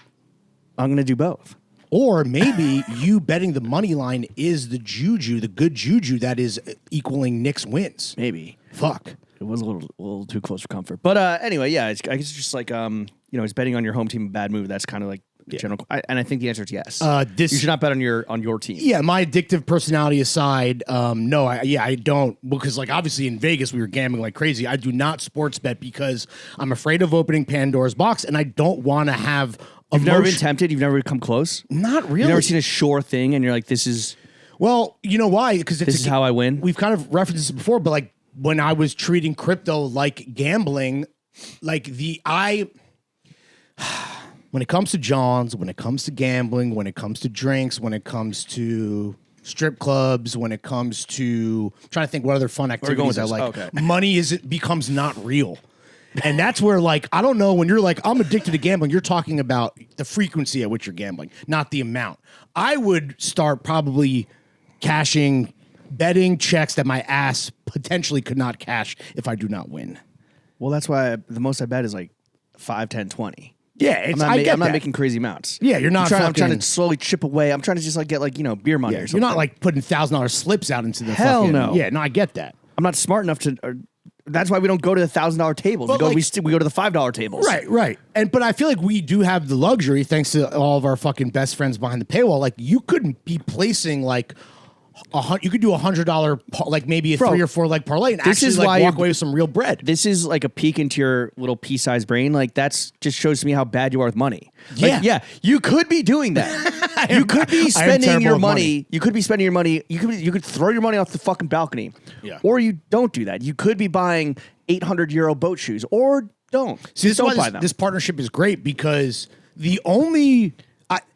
I'm going to do both. Or maybe you betting the money line is the juju, the good juju that is equaling Knicks wins. Maybe. Fuck. It was a little too close for comfort. But anyway, yeah, I guess it's just like, it's betting on your home team a bad move. That's kind of like General, and I think the answer is yes. You should not bet on your team. Yeah, my addictive personality aside, no, I don't, because like obviously in Vegas we were gambling like crazy. I do not sports bet because I'm afraid of opening Pandora's box, and I don't want to have. You've never been tempted. You've never come close. Not really. You've never seen a sure thing, and you're like, this is. Well, you know why? Because this is how I win. We've kind of referenced this before, but like when I was treating crypto like gambling, like when it comes to Johns, when it comes to gambling, when it comes to drinks, when it comes to strip clubs, when it comes to I'm trying to think what other fun activities I like. Okay. Money becomes not real. And that's where, like, I don't know, when you're like, I'm addicted to gambling, you're talking about the frequency at which you're gambling, not the amount. I would start probably cashing betting checks that my ass potentially could not cash if I do not win. Well, that's why the most I bet is like 5, 10, 20. Yeah, I'm not making crazy amounts. Yeah, you're not. I'm trying to slowly chip away. I'm trying to just like get like beer money or something. You're not like putting $1,000 slips out into the hell fucking, no. Yeah, no, I get that. I'm not smart enough to. That's why we don't go to the $1,000 tables. We go to the $5 tables. Right. But I feel like we do have the luxury, thanks to all of our fucking best friends behind the paywall. Like you couldn't be placing like you could do $100 like maybe a 3 or 4 leg parlay and actually like walk away with some real bread. This is like a peek into your little pea-sized brain. Like that's just shows to me how bad you are with money. Like, yeah, you could be doing that. You could be spending your money. You could be spending your money. You could throw your money off the fucking balcony. Yeah. Or you don't do that. You could be buying 800 euro boat shoes or don't. See, this is why this partnership is great because the only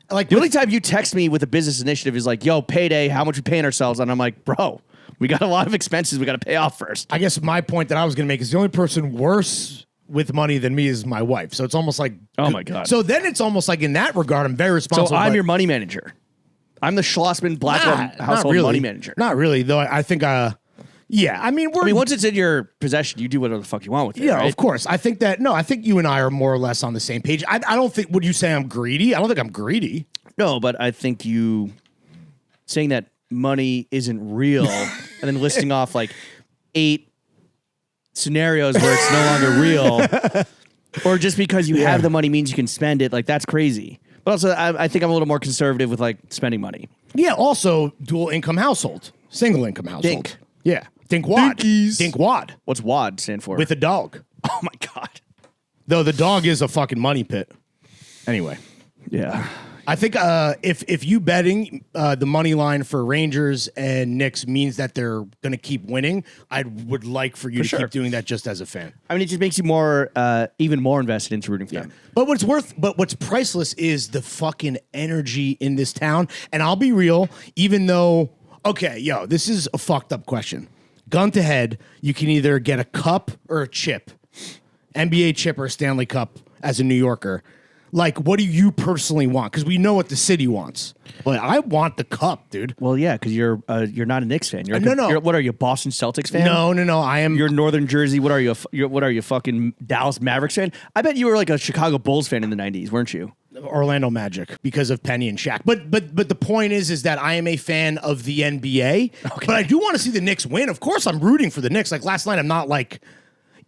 time you text me with a business initiative is like, yo, payday, how much we paying ourselves? And I'm like, bro, we got a lot of expenses we got to pay off first. I guess my point that I was going to make is the only person worse with money than me is my wife. So it's almost like, oh my God. So then it's almost like in that regard, I'm very responsible. So I'm your money manager. I'm the Schlossman Blackwell household money manager. Not really, though. I think, yeah, I mean, once it's in your possession, you do whatever the fuck you want with it. Yeah, right? Of course. I think you and I are more or less on the same page. I don't think, would you say I'm greedy? I don't think I'm greedy. No, but I think you saying that money isn't real and then listing off like 8 scenarios where it's no longer real, or just because you have the money means you can spend it, like that's crazy. But also, I think I'm a little more conservative with like spending money. Yeah, also dual income household, single income household. Dink. Yeah. Think WAD. Think WAD. What's WAD stand for? With a dog. Oh my God. Though the dog is a fucking money pit. Anyway. Yeah. I think if you betting the money line for Rangers and Knicks means that they're going to keep winning, I would like for you to keep doing that just as a fan. I mean, it just makes you even more invested into rooting for them. But what's priceless is the fucking energy in this town. And I'll be real, even though, okay, this is a fucked up question. Gun to head, you can either get a cup or a chip, NBA chip or a Stanley Cup as a New Yorker. Like, what do you personally want? Because we know what the city wants. But I want the cup, dude. Well, yeah, because you're not a Knicks fan. No. What are you, a Boston Celtics fan? No. I am. You're Northern Jersey. What are you, fucking Dallas Mavericks fan? I bet you were like a Chicago Bulls fan in the 90s, weren't you? Orlando Magic because of Penny and Shaq. But the point is that I am a fan of the NBA. Okay. But I do want to see the Knicks win. Of course, I'm rooting for the Knicks. Like last night, I'm not like.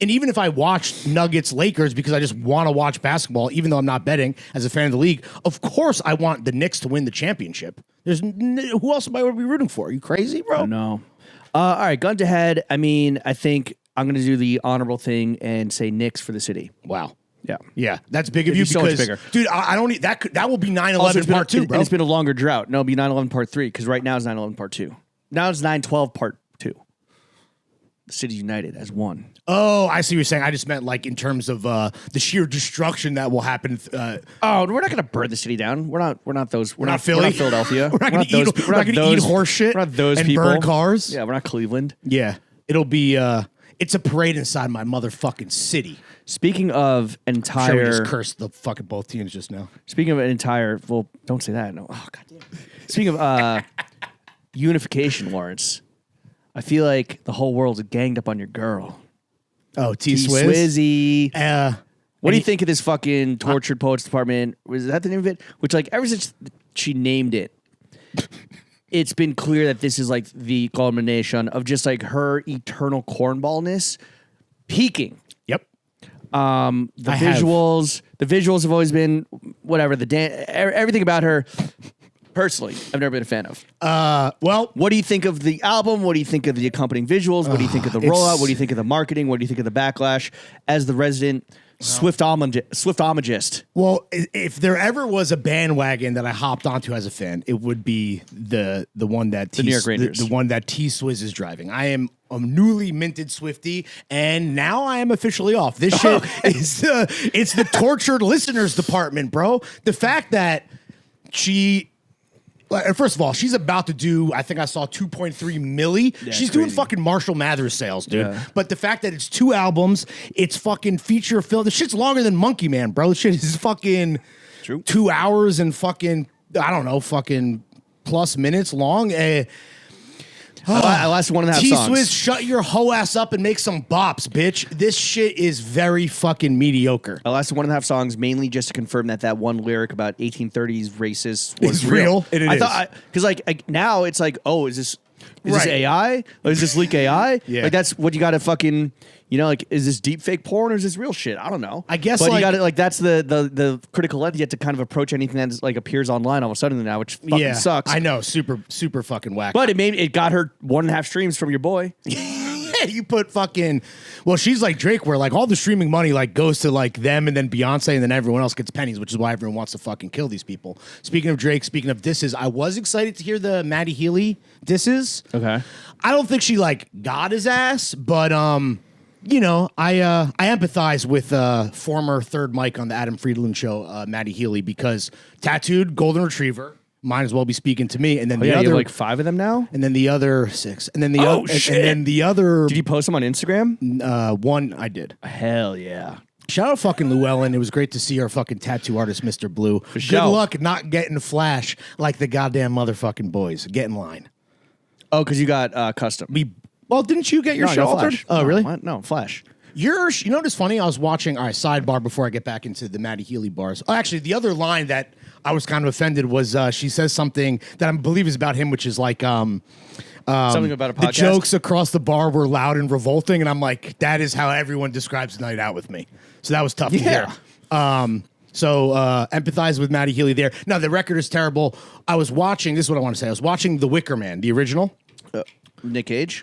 And even if I watched Nuggets Lakers because I just want to watch basketball, even though I'm not betting as a fan of the league, of course I want the Knicks to win the championship. Who else am I going to be rooting for? Are you crazy, bro? No. All right, gun to head. I mean, I think I'm going to do the honorable thing and say Knicks for the city. Wow. Yeah. That's big of you because, so much bigger. Dude, I don't need that. That will be 9/11 part 2, bro. And it's been a longer drought. No, it'll be 9/11 part 3 because right now it's 9/11 part 2. Now it's 9/12 part 2. The city's united as one. Oh, I see what you're saying. I just meant like in terms of the sheer destruction that will happen. We're not going to burn the city down. We're not those. We're not Philly. We're not Philadelphia. We're not going to eat horse shit. We're not those and people. Burn cars. Yeah, we're not Cleveland. Yeah, it'll be. It's a parade inside my motherfucking city. Speaking of entire, sure we just cursed the fucking both teams just now. Speaking of an entire, well, don't say that. No. Oh goddamn. Speaking of unification, Lawrence. I feel like the whole world's ganged up on your girl. Oh, T-Swizzy. What do you think of this fucking Tortured Poets Department? Was that the name of it? Which, like, ever since she named it, it's been clear that this is, like, the culmination of just, like, her eternal cornballness peaking. Yep. The visuals have always been whatever the everything about her. Personally, I've never been a fan of. Well, what do you think of the album? What do you think of the accompanying visuals? What do you think of the rollout? What do you think of the marketing? What do you think of the backlash? As the resident Swift homagist. Well, if there ever was a bandwagon that I hopped onto as a fan, it would be the one that New York Rangers. The one that T Swizz is driving. I am a newly minted Swiftie, and now I am officially off. This shit is it's the tortured listeners department, bro. The fact that first of all, she's about to do, I think I saw 2.3 milli. Yeah, she's doing fucking Marshall Mathers sales, dude. Yeah. But the fact that it's 2 albums, it's fucking feature film. The shit's longer than Monkey Man, bro. The shit is fucking 2 hours and fucking, I don't know, fucking plus minutes long. I lasted 1.5 songs. T-Swizz, shut your hoe ass up and make some bops, bitch. This shit is very fucking mediocre. I lasted 1.5 songs, mainly just to confirm that one lyric about 1830s racist It's was real. It is. I thought, because now it's like, oh, is this AI? Or is this leak AI? Yeah. Like that's what you got to fucking, like, is this deep fake porn or is this real shit? I don't know. I guess, but like, you got to, like, that's the critical lens. You have to kind of approach anything that like appears online all of a sudden now, which fucking sucks. I know, super fucking whack. But it got her 1.5 streams from your boy. You put fucking, well, she's like Drake, where like all the streaming money like goes to like them and then Beyonce and then everyone else gets pennies, which is why everyone wants to fucking kill these people. Speaking of Drake, speaking of disses, I was excited to hear the Maddie Healy disses. Okay. I don't think she like got his ass, but I empathize with former third mic on the Adam Friedland show, Maddie Healy, because tattooed golden retriever. Might as well be speaking to me, and then the other, you have like 5 of them now, and then the other 6, and then the shit. and then the other. Did you post them on Instagram? One I did. Hell yeah! Shout out fucking Llewellyn. It was great to see our fucking tattoo artist, Mr. Blue. Good sure. luck not getting flash like the goddamn motherfucking boys. Get in line. Oh, because you got custom. Well, didn't you get your shit altered? Flash. Oh, really? What? No, Flash. You know what's funny? I was watching, all right, sidebar before I get back into the Maddie Healy bars. Oh, actually, the other line that I was kind of offended was she says something that I believe is about him, which is like something about a podcast. The jokes across the bar were loud and revolting, and I'm like, that is how everyone describes a night out with me. So that was tough to hear. So empathize with Maddie Healy there. No, the record is terrible. I was watching, this is what I want to say. I was watching The Wicker Man, the original. Nick Cage.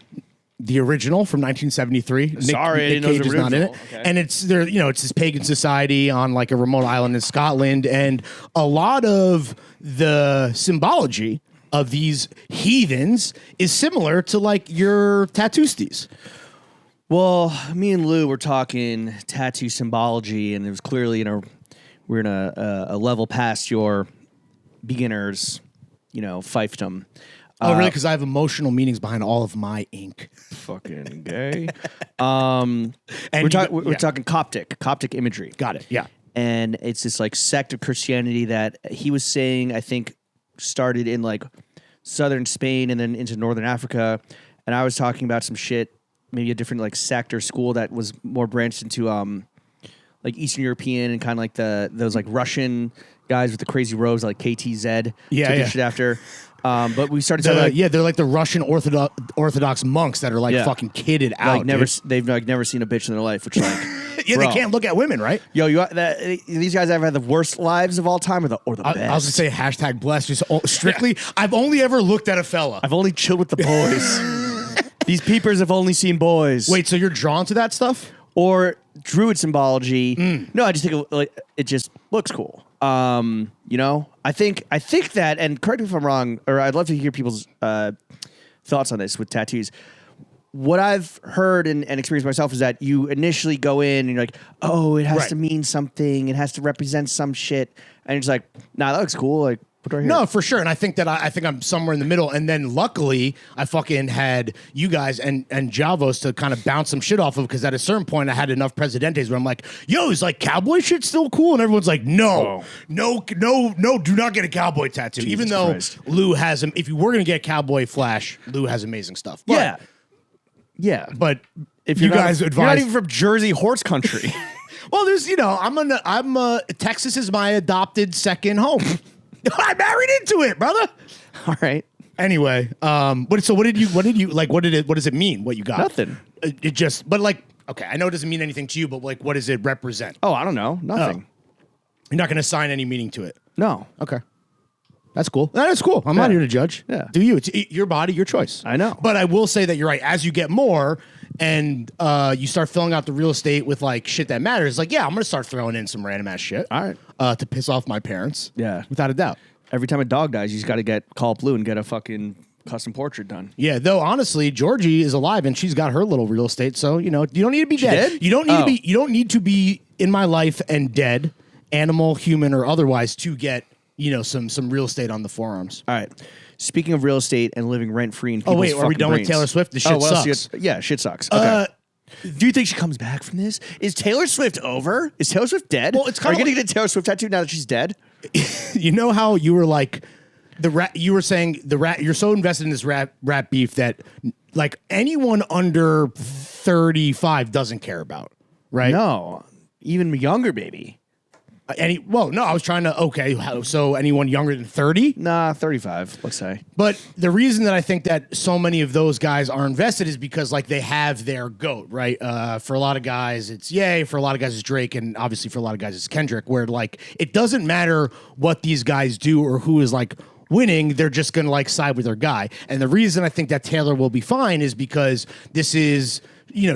The original from 1973. Sorry, I didn't know it was Cage is not in it. original. Okay. And it's there. It's this pagan society on like a remote island in Scotland, and a lot of the symbology of these heathens is similar to like your tattooisties. Well, me and Lou were talking tattoo symbology, and it was clearly we're in a level past your beginners, fiefdom. Oh, really? Because I have emotional meanings behind all of my ink. Fucking gay. We're talking Coptic imagery. Got it. Yeah. And it's this like sect of Christianity that he was saying, I think, started in like southern Spain and then into northern Africa. And I was talking about some shit, maybe a different like sect or school that was more branched into like Eastern European and kind of like those like Russian guys with the crazy robes like KTZ. Yeah, took yeah. this shit after. But we started talking they're like the Russian Orthodox monks that are like fucking kidded out. They've like never seen a bitch in their life, which like yeah, they can't look at women, right? Yo, these guys have had the worst lives of all time, or the best. I was gonna say hashtag blessed. Just strictly, I've only ever looked at a fella. I've only chilled with the boys. These peepers have only seen boys. Wait, so you're drawn to that stuff? Or druid symbology? No, I just think it just looks cool. I think that, and correct me if I'm wrong, or I'd love to hear people's thoughts on this with tattoos. What I've heard and experienced myself is that you initially go in and you're like, oh, it has to mean something, it has to represent some shit, and you're just like, nah, that looks cool, like put it right here. No, for sure, and I think that I think I'm somewhere in the middle, and then luckily I fucking had you guys and Javos to kind of bounce some shit off of, because at a certain point I had enough Presidentes where I'm like, yo, is like cowboy shit still cool? And everyone's like, no, do not get a cowboy tattoo. Jesus even though Christ. Lou has him. If you were gonna get cowboy flash, Lou has amazing stuff. But, yeah. But If you you're guys not, advise, you're not even from Jersey horse country. well, there's Texas is my adopted second home. I married into it, brother. All right. Anyway, what does it mean? What you got? Nothing. But like, okay, I know it doesn't mean anything to you, but like, what does it represent? Oh, I don't know. Nothing. You're not going to assign any meaning to it. No. Okay. That's cool. That is cool. I'm not here to judge. Yeah. Do you? It's your body, your choice. I know. But I will say that you're right. As you get more and you start filling out the real estate with like shit that matters, like, yeah, I'm going to start throwing in some random ass shit. All right. To piss off my parents. Yeah. Without a doubt. Every time a dog dies, you just got to call up Blue and get a fucking custom portrait done. Yeah, though honestly, Georgie is alive and she's got her little real estate, so you don't need to be dead. Did? You don't need to be in my life and dead, animal, human, or otherwise, to get some real estate on the forearms. All right. Speaking of real estate and living rent free in people's are we done with Taylor Swift? The shit sucks. Yeah, shit sucks. Okay. Do you think she comes back from this? Is Taylor Swift over? Is Taylor Swift dead? Well, it's kind Are of you going to get a Taylor Swift tattoo now that she's dead? You know how you were like you were saying you're so invested in this rap beef that like anyone under 35 doesn't care about, right? No, even younger, baby. No, I was trying to, so anyone younger than 30? Nah, 35, let's say. But the reason that I think that so many of those guys are invested is because like they have their GOAT, right? For a lot of guys, it's Ye. For a lot of guys, it's Drake. And obviously for a lot of guys, it's Kendrick, where like it doesn't matter what these guys do or who is like winning, they're just going to like side with their guy. And the reason I think that Taylor will be fine is because this is...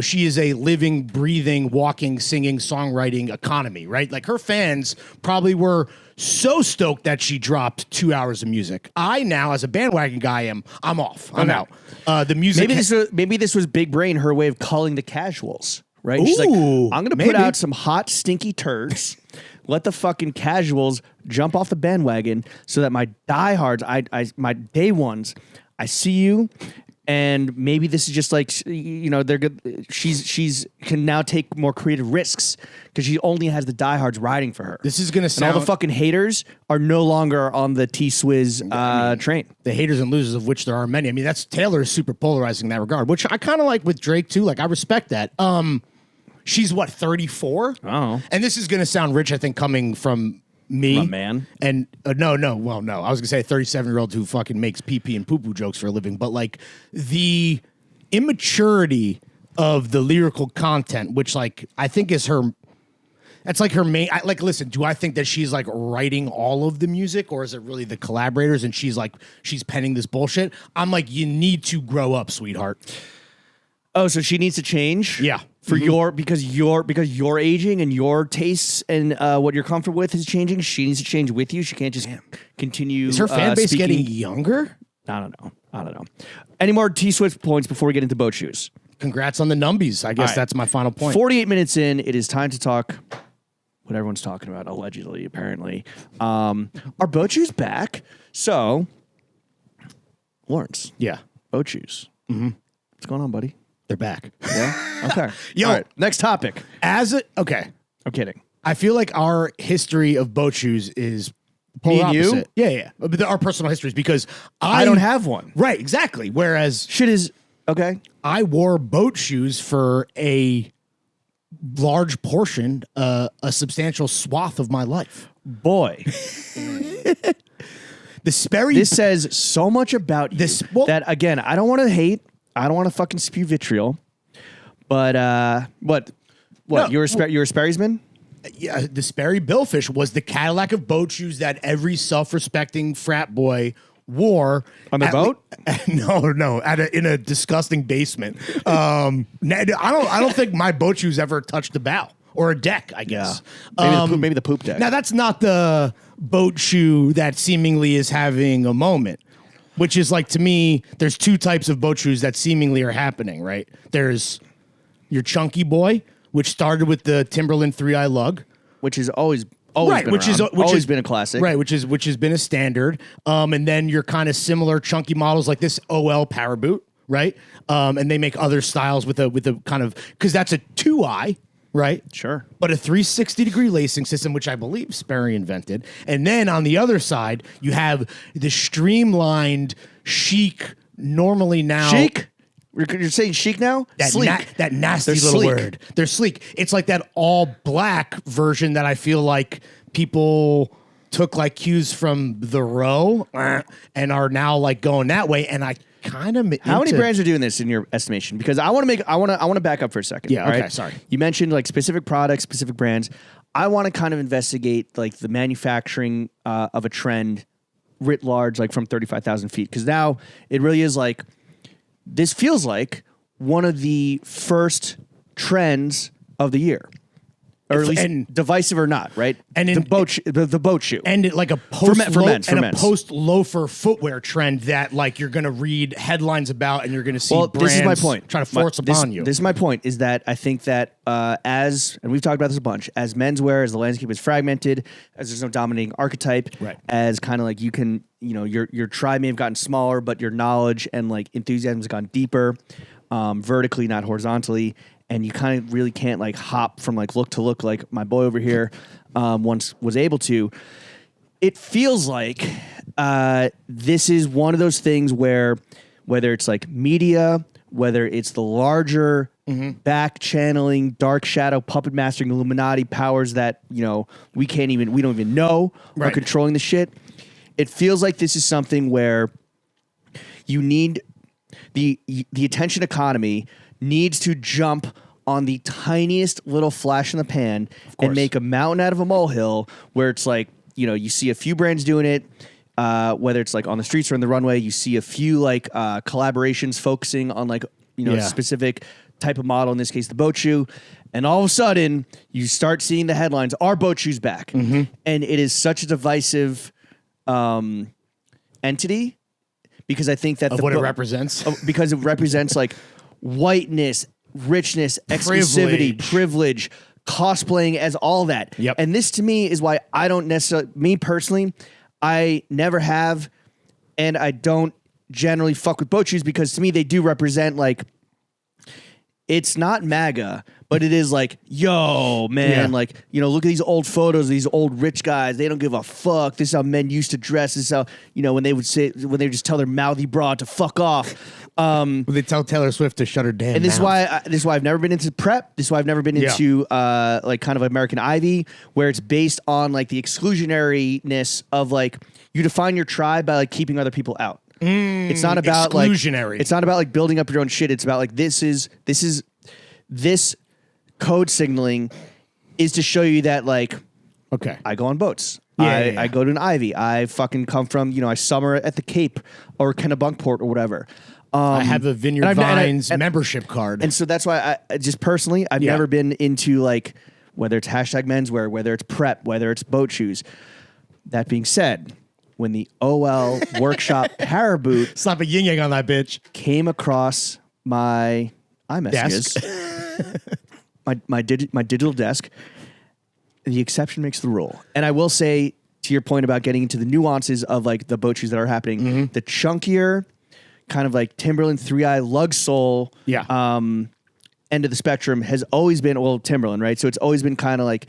she is a living, breathing, walking, singing, songwriting economy, right? Like her fans probably were so stoked that she dropped 2 hours of music. I now, as a bandwagon guy, I'm off. I'm out. The music. Maybe this was Big Brain, her way of calling the casuals, right? She's like, I'm going to put out some hot, stinky turds. Let the fucking casuals jump off the bandwagon so that my diehards, my day ones, I see you. And maybe this is just like, they're good. She's can now take more creative risks because she only has the diehards riding for her. This is going to sound... And all the fucking haters are no longer on the T-Swizz train. The haters and losers, of which there are many. I mean, Taylor is super polarizing in that regard, which I kind of like with Drake too. Like, I respect that. She's what, 34? Oh. And this is going to sound rich, I think, coming from... me, my man, and no. I was gonna say a 37-year-old who fucking makes pee and poo jokes for a living, but like the immaturity of the lyrical content, which like I think is her. That's like her main. Listen. Do I think that she's like writing all of the music, or is it really the collaborators and she's penning this bullshit? I'm like, you need to grow up, sweetheart. Oh, so she needs to change? Yeah. Because you're aging and your tastes and what you're comfortable with is changing. She needs to change with you. She can't just continue. Is her fan base getting younger? I don't know. Any more T-Swift points before we get into boat shoes? Congrats on the numbies. I guess that's my final point. 48 minutes in, it is time to talk what everyone's talking about, allegedly, apparently. Are boat shoes back? So, Lawrence. Yeah. Boat shoes. Mm-hmm. What's going on, buddy? They're back. Yeah? Okay. Yo. All right. Next topic. Okay. I'm kidding. I feel like our history of boat shoes is polar opposite. Yeah. But our personal histories, because I don't have one. Right, exactly. Whereas shit is okay. I wore boat shoes for a large portion, a substantial swath of my life. Boy. This says so much about you that, again, I don't want to hate. I don't want to fucking spew vitriol. But what? No, you're a Sperry'sman? Yeah, the Sperry Billfish was the Cadillac of boat shoes that every self-respecting frat boy wore on the boat. No, in a disgusting basement. I don't think my boat shoes ever touched the bow or a deck. I guess maybe the poop deck. Now that's not the boat shoe that seemingly is having a moment. Which is like, to me, there's two types of boat shoes that seemingly are happening, right? There's your chunky boy, which started with the Timberland 3-Eye Lug, which is always been a classic, right? Which has been a standard. And then your kind of similar chunky models like this OL Power Boot, right? And they make other styles with a kind of, because that's a 2-eye. Right? Sure. But a 360-degree lacing system, which I believe Sperry invented. And then on the other side, you have the streamlined, chic, normally now... Chic? You're saying chic now? Sleek. That nasty little word. They're sleek. It's like that all-black version that I feel like people took like cues from the Row and are now like going that way. And I kind of... How many brands are doing this in your estimation? Because I want to back up for a second. Yeah, okay, sorry. You mentioned like specific products, specific brands. I want to kind of investigate like the manufacturing of a trend writ large, like from 35,000 feet. Because now it really is like, this feels like one of the first trends of the year. Or at least divisive or not, right? And the boat shoe, and like a post loafer footwear trend that like you're gonna read headlines about, and you're gonna see. Brands this is my point. Trying to force upon you. This is my point. Is that I think that and we've talked about this a bunch, as menswear, as the landscape is fragmented, as there's no dominating archetype, right? As kind of like you can, your tribe may have gotten smaller, but your knowledge and like enthusiasm has gone deeper, vertically, not horizontally. And you kind of really can't like hop from like look to look like my boy over here once was able to. It feels like this is one of those things where whether it's like media, whether it's the larger back channeling, dark shadow, puppet mastering, Illuminati powers that, we don't even know are controlling the shit. It feels like this is something where you need the attention economy needs to jump on the tiniest little flash in the pan and make a mountain out of a molehill where it's like, you see a few brands doing it, whether it's like on the streets or in the runway, you see a few like collaborations focusing on like, a specific type of model, in this case, the boat shoe. And all of a sudden you start seeing the headlines, "Our boat shoe's back." And it is such a divisive entity because I think that what it represents, because it represents like whiteness, richness, exclusivity, privilege, cosplaying as all that. Yep. And this to me is why I don't necessarily, me personally, I never have, and I don't generally fuck with boat shoes because to me they do represent like, it's not MAGA, but it is like, yo, man, like, look at these old photos of these old rich guys. They don't give a fuck. This is how men used to dress. This is how, when they would just tell their mouthy broad to fuck off. They tell Taylor Swift to shut her damn and this mouth. Is why I've never been into prep. This is why I've never been into like kind of American Ivy, where it's based on like the exclusionariness of like you define your tribe by like keeping other people out. It's not about exclusionary. It's not about like building up your own shit. It's about like this code signaling is to show you that like, okay, I go on boats. I go to an Ivy. I fucking come from, I summer at the Cape or Kennebunkport or whatever. I have a Vineyard Vines membership card. And so that's why I just personally, I've never been into like, whether it's hashtag menswear, whether it's prep, whether it's boat shoes. That being said, when the OL workshop para boot slap a yin yang on that bitch came across my iMessages, my digital desk, the exception makes the rule. And I will say, to your point about getting into the nuances of like the boat shoes that are happening, the chunkier kind of like Timberland 3-eye lug sole end of the spectrum has always been, Timberland, right? So it's always been kind of like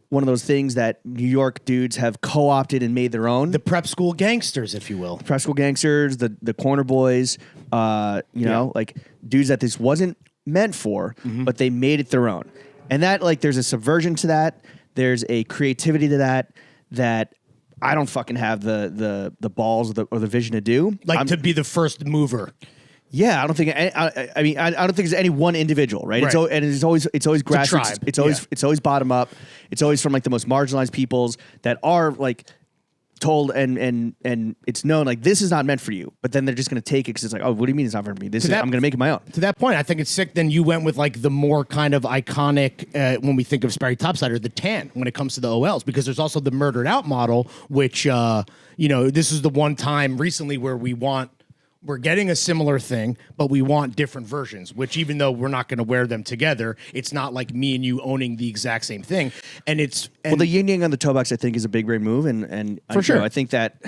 one of those things that New York dudes have co-opted and made their own. The prep school gangsters, if you will. Prep school gangsters, the corner boys, know, like dudes that this wasn't meant for, but they made it their own. And that, like, there's a subversion to that. There's a creativity to that I don't fucking have the balls or the vision to do. Like to be the first mover. Yeah, I don't think. I mean, I don't think there's any one individual, right? It's always grassroots. It's always bottom up. It's always from like the most marginalized peoples that are like told and it's known like this is not meant for you. But then they're just going to take it because it's like, oh, what do you mean it's not for me? I'm going to make it my own. To that point, I think it's sick. Then you went with like the more kind of iconic when we think of Sperry Topsider, the tan when it comes to the OLs, because there's also the murdered out model, which this is the one time recently where we're getting a similar thing, but we want different versions, which even though we're not going to wear them together, it's not like me and you owning the exact same thing. And the yin yang on the toe box, I think, is a big, great move. And for sure, I think that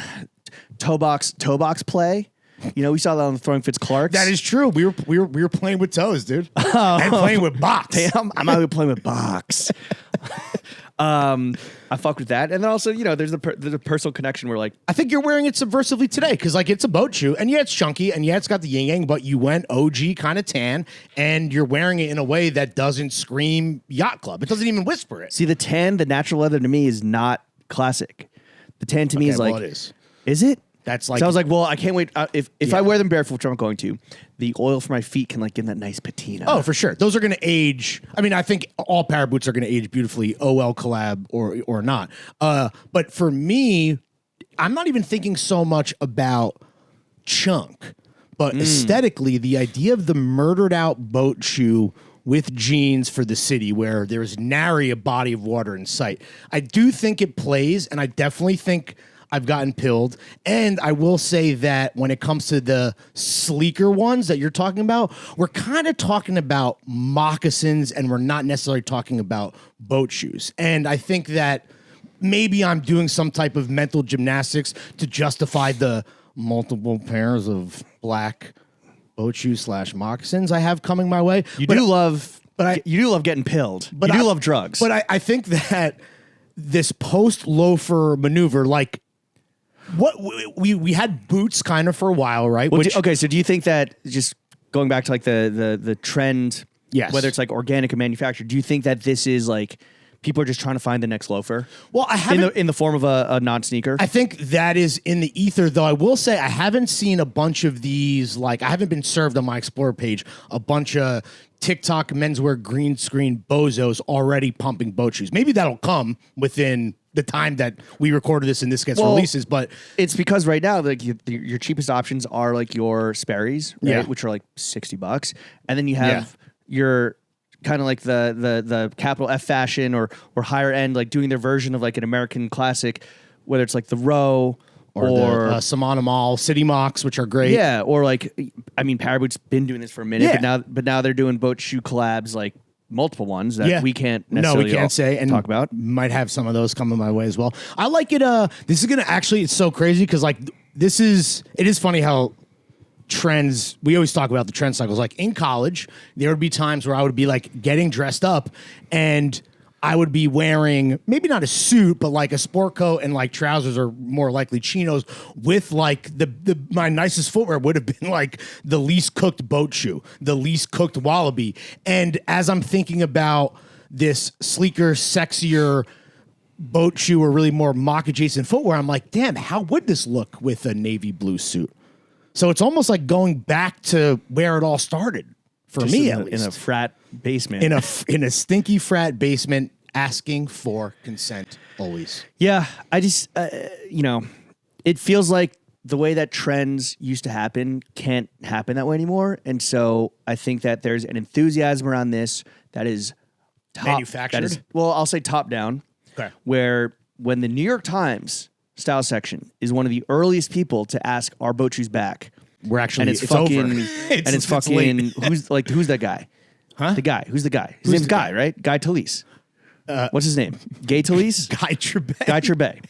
toe box play, we saw that on the Throwing Fits Clarks. That is true. We were playing with toes, dude. And playing with box. Damn, I'm out here playing with box. I fuck with that, and then also there's a personal connection where like I think you're wearing it subversively today because like it's a boat shoe, and it's chunky, and it's got the yin yang, but you went OG kind of tan, and you're wearing it in a way that doesn't scream yacht club. It doesn't even whisper it. See, the natural leather to me is not classic. The tan to me is like, it is. Is it? That's like So I was like, well, I can't wait. If I wear them barefoot, which I'm going to, the oil for my feet can like give that nice patina. oh, for sure. Those are going to age. I mean, I think all Power boots are going to age beautifully, OL collab or not. But for me, I'm not even thinking so much about chunk, but aesthetically, the idea of the murdered out boat shoe with jeans for the city where there's nary a body of water in sight. I do think it plays, and I definitely think I've gotten pilled. And I will say that when it comes to the sleeker ones that you're talking about, we're kind of talking about moccasins and we're not necessarily talking about boat shoes. And I think that maybe I'm doing some type of mental gymnastics to justify the multiple pairs of black boat shoes / moccasins I have coming my way. You do love getting pilled. But you do love drugs. But I think that this post loafer maneuver, like, what we had boots kind of for a while, right? Well, okay, so do you think that, just going back to like the trend, yes, whether it's like organic or manufactured, do you think that this is like people are just trying to find the next loafer? Well, I haven't in the form of a non-sneaker. I think that is in the ether, though. I will say I haven't seen a bunch of these. Like, I haven't been served on my Explorer page a bunch of TikTok menswear green screen bozos already pumping boat shoes. Maybe that'll come within the time that we recorded this and this gets releases, but it's because right now, like, your cheapest options are like your Sperry's, right? Yeah. Which are like $60, and then you have your kind of like the capital F fashion or higher end, like doing their version of like an American classic, whether it's like the Row or the Samana Mall City Mocks, which are great. Yeah, or like, I mean, Paraboot's been doing this for a minute, but now they're doing boat shoe collabs, like multiple ones that we can't necessarily talk about. Might have some of those coming my way as well. I like it. This is gonna actually, it's so crazy because like it is funny how trends, we always talk about the trend cycles. Like in college, there would be times where I would be like getting dressed up and I would be wearing maybe not a suit, but like a sport coat and like trousers, or more likely chinos, with like my nicest footwear would have been like the least cooked boat shoe, the least cooked wallaby. And as I'm thinking about this sleeker, sexier boat shoe or really more mock adjacent footwear, I'm like, damn, how would this look with a navy blue suit? So it's almost like going back to where it all started. For Just me, at least. In a frat basement. In a stinky frat basement, asking for consent always. Yeah, I just, it feels like the way that trends used to happen can't happen that way anymore. And so I think that there's an enthusiasm around this that is manufactured. I'll say top down. Okay. Where when the New York Times style section is one of the earliest people to ask, "Are boat shoes back?" We're actually, and it's fucking, over. it's fucking, who's the guy? Huh? The guy. Who's the guy? His name's Guy, right? Guy Talese. What's his name? Gay Talese? Guy Trebay. Guy Trebay.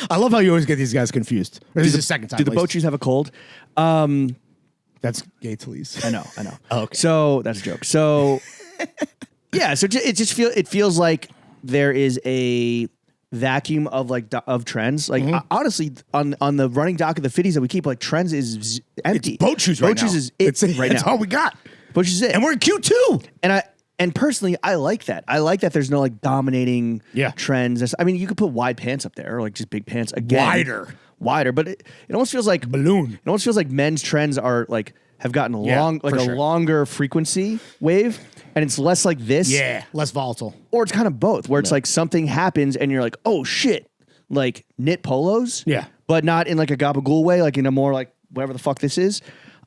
I love how you always get these guys confused. This is the second time. Do the boat shoes have a cold? That's Gay Talese. I know. Oh, okay. So that's a joke. So yeah, so it feels like there is a vacuum of of trends. Like honestly, on the running dock of the fitties that we keep, like trends is empty. It's boat shoes right now. Boat shoes is it right now. That's all we got. Boat shoes is it. And we're in Q2. And personally, I like that. I like that there's no like dominating trends. I mean, you could put wide pants up there, or like just big pants again. Wider, but it almost feels like balloon. It almost feels like men's trends are like have gotten longer frequency wave, and it's less like this. Yeah, less volatile. Or it's kind of both, where it's like something happens and you're like, oh shit, like knit polos. Yeah. But not in like a gabagool way, like in a more like whatever the fuck this is.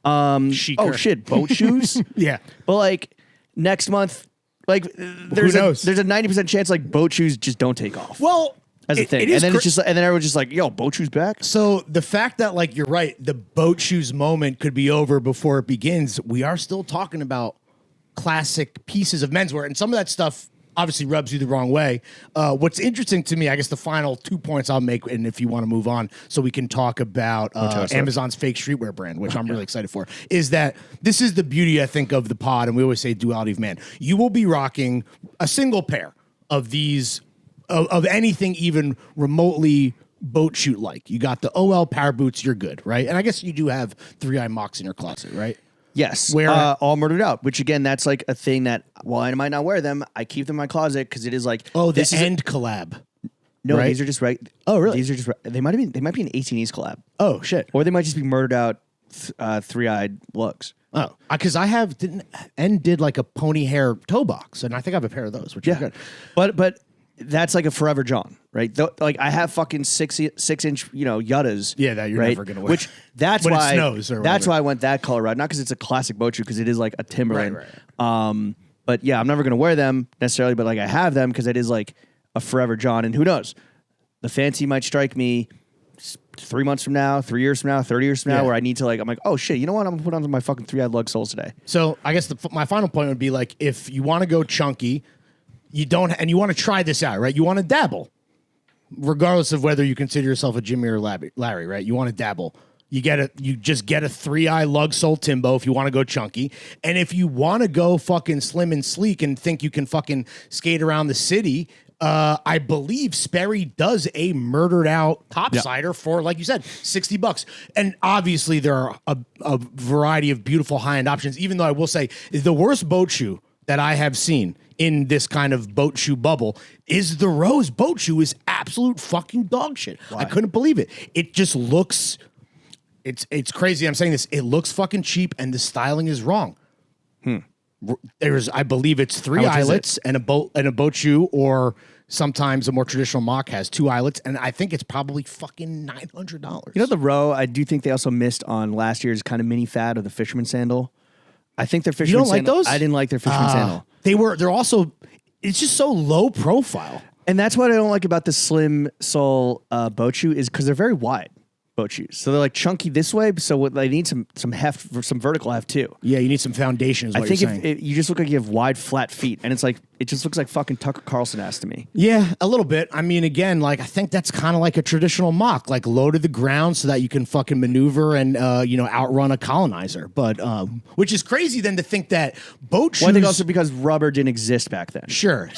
Chicer. Oh shit, boat shoes. Yeah. But like next month, like there's a 90% chance like boat shoes just don't take off. Well, as a thing. And then it's just, and then everyone's just like, yo, boat shoes back. So the fact that, like, you're right, the boat shoes moment could be over before it begins. We are still talking about classic pieces of menswear, and some of that stuff obviously rubs you the wrong way. What's interesting to me, I guess the final 2 points I'll make, and if you want to move on so we can talk about Amazon's fake streetwear brand, which I'm really excited for, is that this is the beauty, I think, of the pod, and we always say duality of man. You will be rocking a single pair of these, of anything even remotely boat shoot like. You got the OL power boots, you're good, right? And I guess you do have 3i mocks in your closet, right? Yes, where all murdered out. Which again, that's like a thing that while I might not wear them, I keep them in my closet because it is like this end collab. No, right? these are just right. Oh, really? These are just. They might be an 18 East collab, Oh shit. or they might just be murdered out, three-eyed lugs. Oh, because I did like a pony hair toe box, and I think I have a pair of those, which are good. But that's like a Forever John, right? Like I have fucking 6-inch, Yuttas. Yeah, that you're right? never gonna wear. Which that's when why it snows or that's whatever. why I went that color route. Not because it's a classic boat shoe, because it is like a Timberland. Right. But yeah, I'm never gonna wear them necessarily, but like I have them because it is like a Forever John, and who knows, the fancy might strike me 3 months from now, 3 years from now, 30 years from now, where I need to I'm like, oh shit, you know what? I'm gonna put on my fucking 3-eyed lug soles today. So I guess my final point would be like, if you want to go chunky, you want to try this out, right? You want to dabble, regardless of whether you consider yourself a Jimmy or Larry, right? You want to dabble. You just get a 3-eye lug sole Timbo if you want to go chunky, and if you want to go fucking slim and sleek and think you can fucking skate around the city. I believe Sperry does a murdered out topsider for, like you said, $60. And obviously there are a variety of beautiful high-end options, even though I will say the worst boat shoe that I have seen in this kind of boat shoe bubble is the Rose boat shoe is absolute fucking dog shit. Why? I couldn't believe it. It just looks, it's crazy. I'm saying this. It looks fucking cheap and the styling is wrong. I believe it's 3 eyelets and a boat shoe, or sometimes a more traditional mock has 2 eyelets, and I think it's probably fucking $900. You know, the Row, I do think they also missed on last year's kind of mini fad of the fisherman sandal. I think their fisherman don't like sandal. those? I didn't like their fisherman sandal. They're also, it's just so low profile. And that's what I don't like about the slim sole boat shoe is because they're very wide boat shoes. So they're like chunky this way, so they need some heft, some vertical heft too. Yeah, you need some foundation. I think if you just look like you have wide, flat feet, and it's like it just looks like fucking Tucker Carlson ass to me. Yeah, a little bit. I mean, again, like I think that's kind of like a traditional mock, like low to the ground so that you can fucking maneuver and outrun a colonizer. But which is crazy then to think that boat shoes. Well, I think also because rubber didn't exist back then. Sure.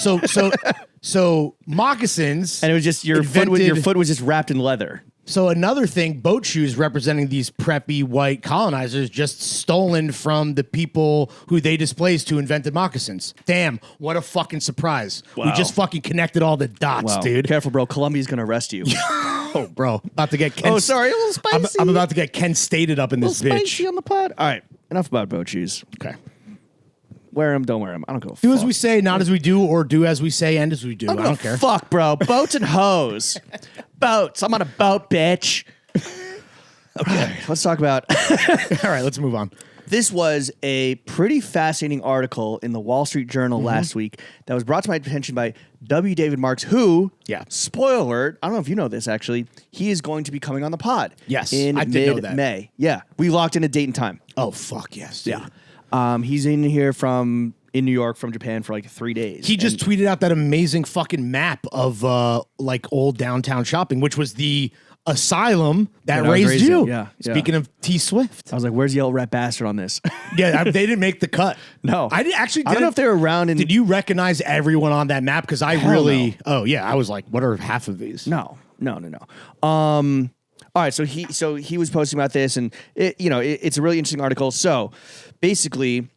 So moccasins, and it was just your foot was just wrapped in leather. So another thing, boat shoes representing these preppy white colonizers just stolen from the people who they displaced who invented moccasins. Damn, what a fucking surprise. Wow. We just fucking connected all the dots, dude. Careful, bro. Columbia's going to arrest you. Oh, bro. About to get Ken. Oh, sorry. A little spicy. I'm about to get Ken stated up in this bitch. Spicy on the pod. All right. Enough about boat shoes. Okay. Wear them, don't wear them. I don't go. Do as we say, not as we do, or do as we say, and as we do. I don't care. Fuck, bro. Boats and hoes. Boats. I'm on a boat, bitch. Okay, let's talk about. All right, let's move on. This was a pretty fascinating article in the Wall Street Journal last week that was brought to my attention by W. David Marks, who, spoiler alert, I don't know if you know this actually, he is going to be coming on the pod. Yes, in I did know that. Mid-May. Yeah, we locked in a date and time. Oh, fuck yes, dude. Yeah. He's in here in New York from Japan for like 3 days. He just tweeted out that amazing fucking map of like old downtown shopping, which was the asylum that raised you. Yeah. Speaking of T Swift, I was like, "Where's the old rat bastard on this?" Yeah, they didn't make the cut. No, I don't know if they were around. Did you recognize everyone on that map? Because I really. No. Oh yeah, I was like, "What are half of these?" No. All right, so he was posting about this, and it's a really interesting article. So basically,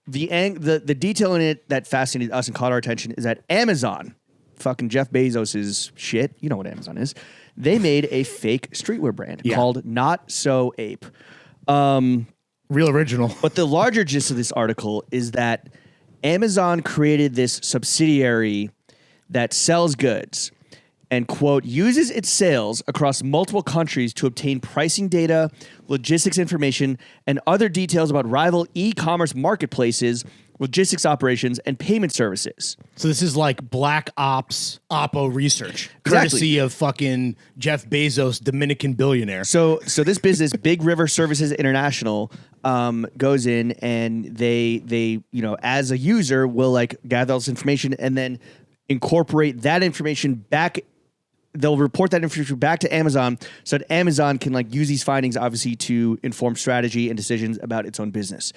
the detail in it that fascinated us and caught our attention is that Amazon, fucking Jeff Bezos's shit, you know what Amazon is, they made a fake streetwear brand called Not So Ape. Real original. But the larger gist of this article is that Amazon created this subsidiary that sells goods and, quote, uses its sales across multiple countries to obtain pricing data, logistics information, and other details about rival e-commerce marketplaces, logistics operations, and payment services. So this is like Black Ops Oppo research, Exactly. courtesy of fucking Jeff Bezos, Dominican billionaire. So this business, Big River Services International, goes in and they as a user will like gather all this information and then incorporate that information back. They'll report that information back to Amazon so that Amazon can like use these findings obviously to inform strategy and decisions about its own business.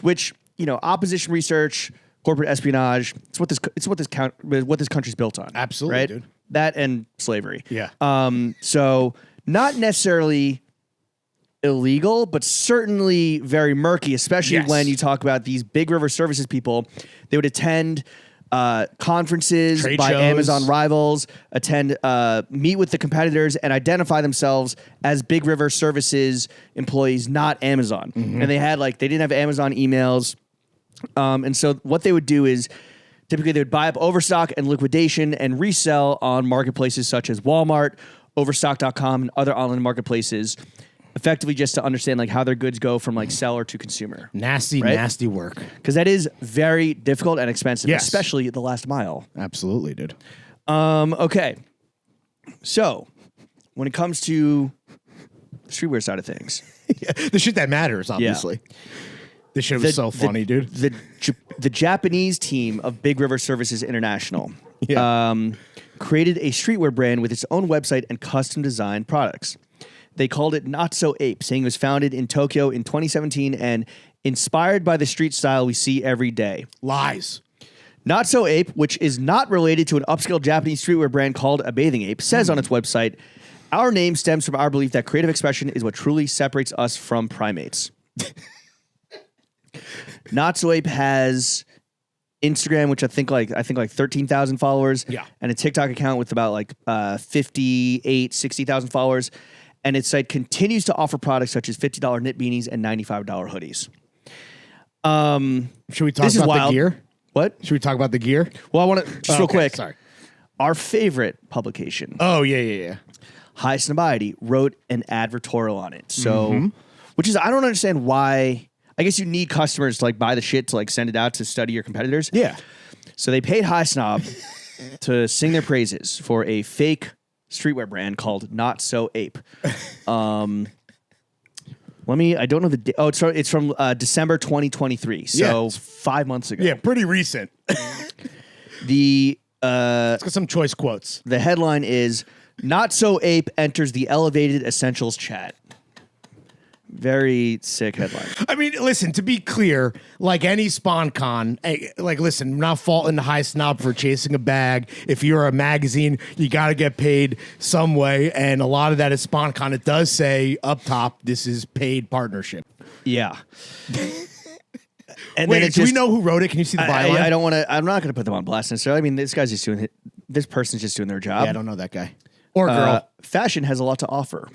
Which, opposition research, corporate espionage, it's what this country's built on. Absolutely, right? dude. That and slavery. Yeah. So not necessarily illegal, but certainly very murky, especially when you talk about these Big River Services people. They would attend conferences, Trade buy shows. Amazon rivals, attend, meet with the competitors, and identify themselves as Big River Services employees, not Amazon. And they didn't have Amazon emails. And so what they would do is typically they would buy up overstock and liquidation and resell on marketplaces such as Walmart, Overstock.com, and other online marketplaces, effectively just to understand like how their goods go from like seller to consumer. Nasty work. Because that is very difficult and expensive, Yes. especially the last mile. Absolutely, dude. Okay. So when it comes to the streetwear side of things, The shit that matters, obviously. This shit was so funny, dude. The Japanese team of Big River Services International created a streetwear brand with its own website and custom designed products. They called it Not So Ape, saying it was founded in Tokyo in 2017 and inspired by the street style we see every day. Lies. Not So Ape, which is not related to an upscale Japanese streetwear brand called A Bathing Ape, says on its website, "Our name stems from our belief that creative expression is what truly separates us from primates." Not So Ape has Instagram, which I think like 13,000 followers, and a TikTok account with about like 60,000 followers. And its site continues to offer products such as $50 knit beanies and $95 hoodies. Should we talk about the gear? What? Should we talk about the gear? Well, I want to just real quick. Sorry. Our favorite publication, Oh, yeah. High Snobiety, wrote an advertorial on it. So, which is I don't understand why. I guess you need customers to like buy the shit to like send it out to study your competitors. Yeah. So they paid High Snob to sing their praises for a fake streetwear brand called Not So Ape. I don't know the it's from December 2023. So 5 months ago. Yeah, pretty recent. The Let's get some choice quotes. The headline is Not So Ape enters the elevated essentials chat. Very sick headline. I mean, listen, to be clear, like any SpawnCon, listen, I'm not faulting the High Snob for chasing a bag. If you're a magazine, you got to get paid some way. And a lot of that is SpawnCon. It does say up top, this is paid partnership. Yeah. And Wait, do we know who wrote it? Can you see the byline? I don't want to. I'm not going to put them on blast necessarily. I mean, this guy's just doing it. This person's just doing their job. Yeah, I don't know that guy. Or girl. Fashion has a lot to offer.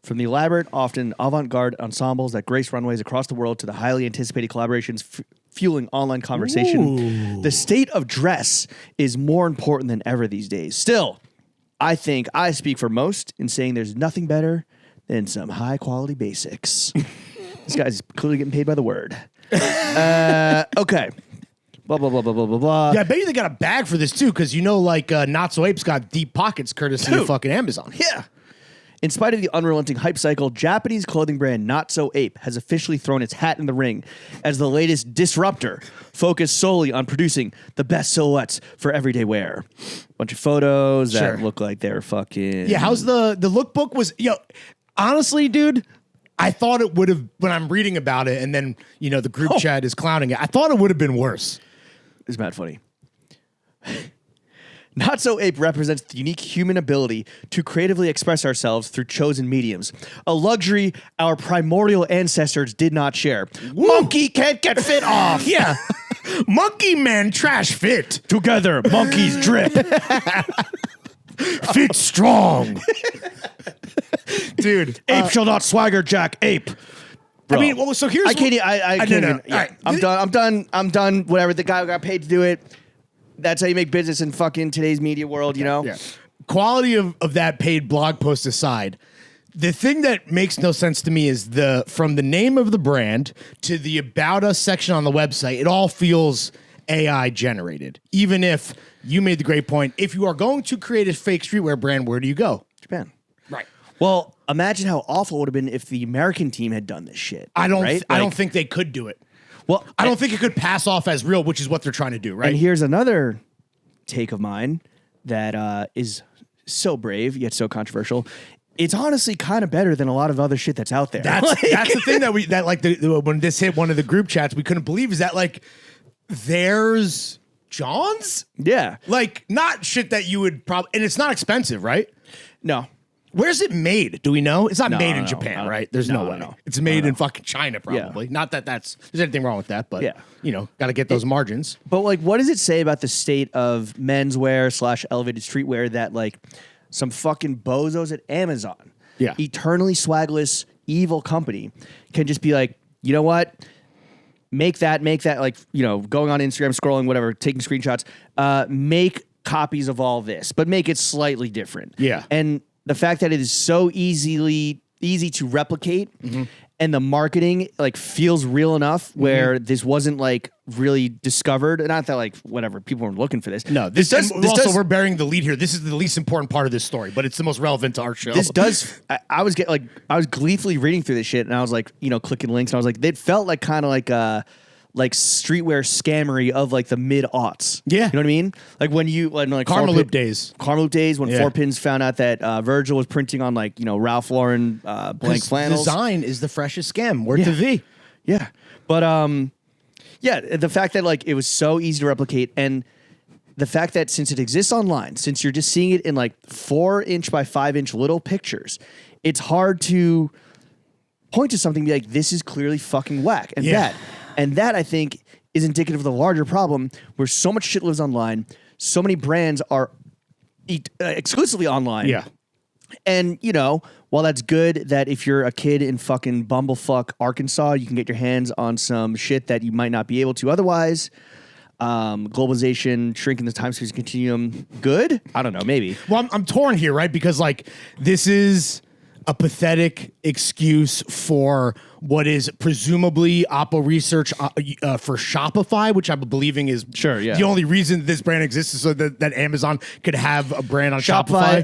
From the elaborate, often avant-garde ensembles that grace runways across the world to the highly anticipated collaborations fueling online conversation, the state of dress is more important than ever these days. Still, I think I speak for most in saying there's nothing better than some high-quality basics. This guy's clearly getting paid by the word. Okay. Blah, blah, blah, blah, blah, blah, blah. Yeah, I bet you they got a bag for this, too, because Not So Ape's got deep pockets courtesy of fucking Amazon. Yeah. In spite of the unrelenting hype cycle, Japanese clothing brand Not So Ape has officially thrown its hat in the ring as the latest disruptor, focused solely on producing the best silhouettes for everyday wear. Bunch of photos that look like they're fucking... Yeah, how's the lookbook was... honestly, dude, I thought it would have... When I'm reading about it and then, the group chat is clowning it, I thought it would have been worse. It's mad funny. Not So Ape represents the unique human ability to creatively express ourselves through chosen mediums, a luxury our primordial ancestors did not share. Woo. Monkey can't get fit off. Yeah. Monkey man trash fit. Together, monkeys drip. Fit strong. Dude. Ape shall not swagger jack ape. Bro. I mean, well, so here's... I can't even... All right. I'm done. Whatever. The guy who got paid to do it. That's how you make business in fucking today's media world, you know? Yeah. Quality of that paid blog post aside, the thing that makes no sense to me is from the name of the brand to the About Us section on the website, it all feels AI generated. Even if you made the great point, if you are going to create a fake streetwear brand, where do you go? Japan. Right. Well, imagine how awful it would have been if the American team had done this shit. I don't think they could do it. Well, I don't think it could pass off as real, which is what they're trying to do, right? And here's another take of mine that is so brave yet so controversial. It's honestly kind of better than a lot of other shit that's out there. That's the thing when this hit one of the group chats, we couldn't believe is that there's John's? Yeah. Not shit that you would probably, and it's not expensive, right? No. Where's it made? Do we know? It's not made in no, Japan, right? There's no way. It's made in fucking China, probably. Not that there's anything wrong with that, but got to get those margins. But like, what does it say about the state of menswear / elevated streetwear that like some fucking bozos at Amazon, eternally swagless, evil company, can just be like, you know what? Make that, like, going on Instagram, scrolling, whatever, taking screenshots, make copies of all this, but make it slightly different. Yeah. And the fact that it is so easy to replicate and the marketing like feels real enough where this wasn't like really discovered. Not that like whatever people weren't looking for this. No, we're bearing the lead here. This is the least important part of this story, but it's the most relevant to our show. This does. I was gleefully reading through this shit, and I was like, clicking links, and I was like, it felt like kind of like streetwear scammery of like the mid-aughts. Yeah. You know what I mean? Like when Karma Loop days when Four Pins found out that Virgil was printing on like, Ralph Lauren blank flannels. Design is the freshest scam. Word to V. Yeah. But the fact that like it was so easy to replicate, and the fact that since it exists online, since you're just seeing it in like 4-inch by 5-inch little pictures, it's hard to point to something and be like, this is clearly fucking whack. And that, I think, is indicative of the larger problem where so much shit lives online. So many brands are exclusively online. Yeah. And, while that's good that if you're a kid in fucking Bumblefuck, Arkansas, you can get your hands on some shit that you might not be able to otherwise. Globalization, shrinking the time series continuum, good? I don't know, maybe. Well, I'm torn here, right? Because, like, this is a pathetic excuse for what is presumably Oppo research for Shopify, which I'm believing is the only reason this brand exists is so that Amazon could have a brand on Shopify.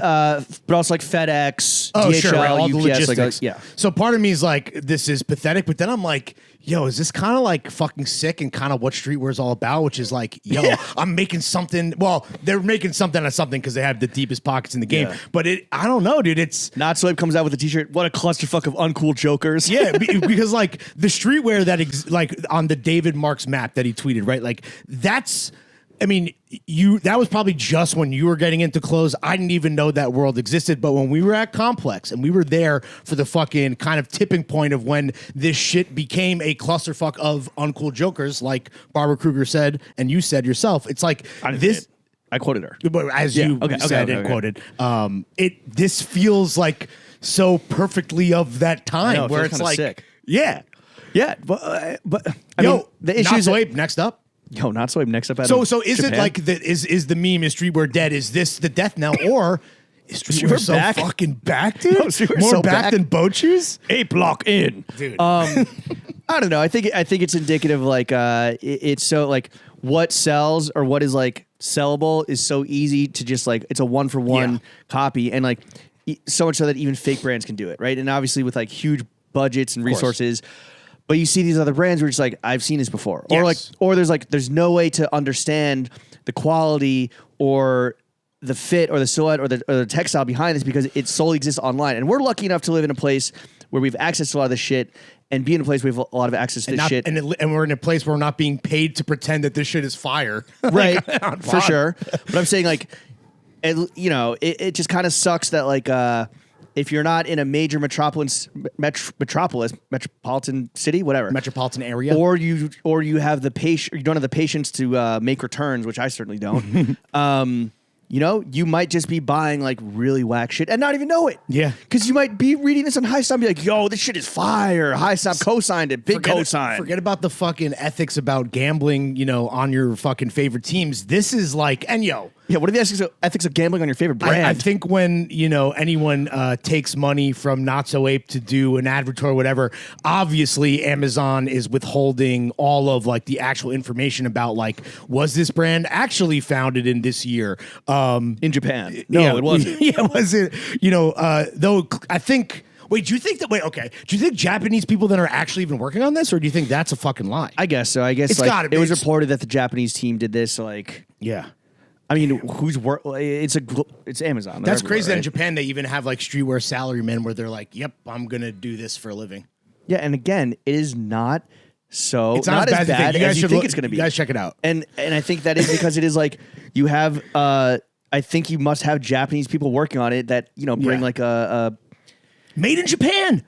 But also like FedEx, DHL, sure, right, all UPS, the logistics. Like, So part of me is like, this is pathetic, but then I'm like, yo, is this kind of like fucking sick and kind of what streetwear is all about, which is like, yo, I'm making something. Well, they're making something out of something because they have the deepest pockets in the game. Yeah. But I don't know, dude. It's Not So Ape comes out with a t-shirt. What a clusterfuck of uncool jokers. Yeah, because like the streetwear that like on the David Marks map that he tweeted, right? Like that's. I mean, that was probably just when you were getting into clothes. I didn't even know that world existed. But when we were at Complex and we were there for the fucking kind of tipping point of when this shit became a clusterfuck of uncool jokers, like Barbara Kruger said, and you said yourself, it's like I quoted her. But as you said and quoted, this feels like so perfectly of that time where it's like, sick. Yeah. But I mean, the issue is next up. Yo, Not So Ape next up. So is Japan? It like is the meme is Streetwear dead? Is this the death knell, or is Streetwear so back? Fucking back, dude? More so back than boat shoes? Ape lock in, dude. I don't know. I think it's indicative. Like it's so like what sells or what is like sellable is so easy to just like it's a 1-for-1 copy, and like so much so that even fake brands can do it, right? And obviously with like huge budgets and resources. But you see these other brands where it's like, I've seen this before. Or there's no way to understand the quality or the fit or the silhouette or the textile behind this because it solely exists online. And we're lucky enough to live in a place where we have access to a lot of this shit and be in a place where we have a lot of access to this shit. And we're in a place where we're not being paid to pretend that this shit is fire. Right, for sure. But I'm saying like, it just kind of sucks that like, if you're not in a major metropolitan city, whatever, metropolitan area, or you have the you don't have the patience to make returns, which I certainly don't. You might just be buying like really whack shit and not even know it. Yeah, because you might be reading this on High Stop and be like, "Yo, this shit is fire." High Stop co-signed it, big co-sign. Forget about the fucking ethics about gambling, on your fucking favorite teams. This is like, yeah, what are the ethics of gambling on your favorite brand? I think when, anyone takes money from Not So Ape to do an advertorial or whatever, obviously Amazon is withholding all of like the actual information about like, was this brand actually founded in this year? In Japan. No, it wasn't. Yeah, was it? Though I think... Wait, do you think that... Do you think Japanese people then are actually even working on this, or do you think that's a fucking lie? I guess so. I guess it's gotta be. It was reported that the Japanese team did this, like... Yeah. I mean, it's Amazon. That's crazy that in Japan they even have like streetwear salarymen where they're like, yep, I'm going to do this for a living. Yeah, and again, it is not so... It's not as bad as you think it's going to be. You guys check it out. And I think that is because it is like, you have... I think you must have Japanese people working on it that bring like a made in Japan.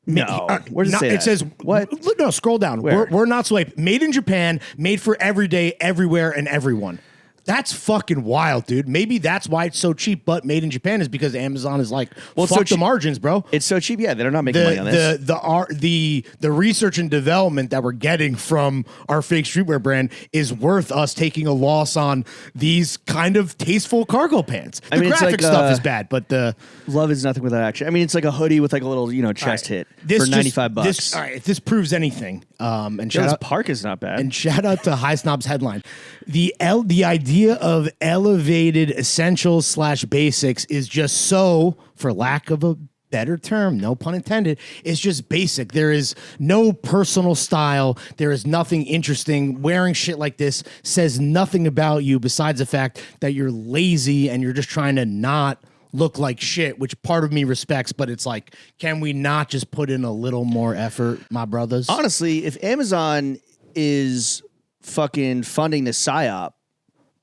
No, where does it say that? It says what? No, scroll down. Where? We're not so ape. Made in Japan, made for every day, everywhere, and everyone. That's fucking wild, dude. Maybe that's why it's so cheap, but made in Japan is because Amazon is like, fuck so the margins, bro. It's so cheap. Yeah, they're not making money on this. The research and development that we're getting from our fake streetwear brand is worth us taking a loss on these kind of tasteful cargo pants. The graphic stuff is bad, but the love is nothing without action. I mean, it's like a hoodie with like a little chest hit for $95. All right, if this proves anything, and shout out Park is not bad. And shout out to High Snob's headline. The idea of elevated essentials / basics is just so, for lack of a better term, no pun intended, it's just basic. There is no personal style. There is nothing interesting. Wearing shit like this says nothing about you besides the fact that you're lazy and you're just trying to not look like shit, which part of me respects, but it's like, can we not just put in a little more effort, my brothers? Honestly, if Amazon is fucking funding the PSYOP,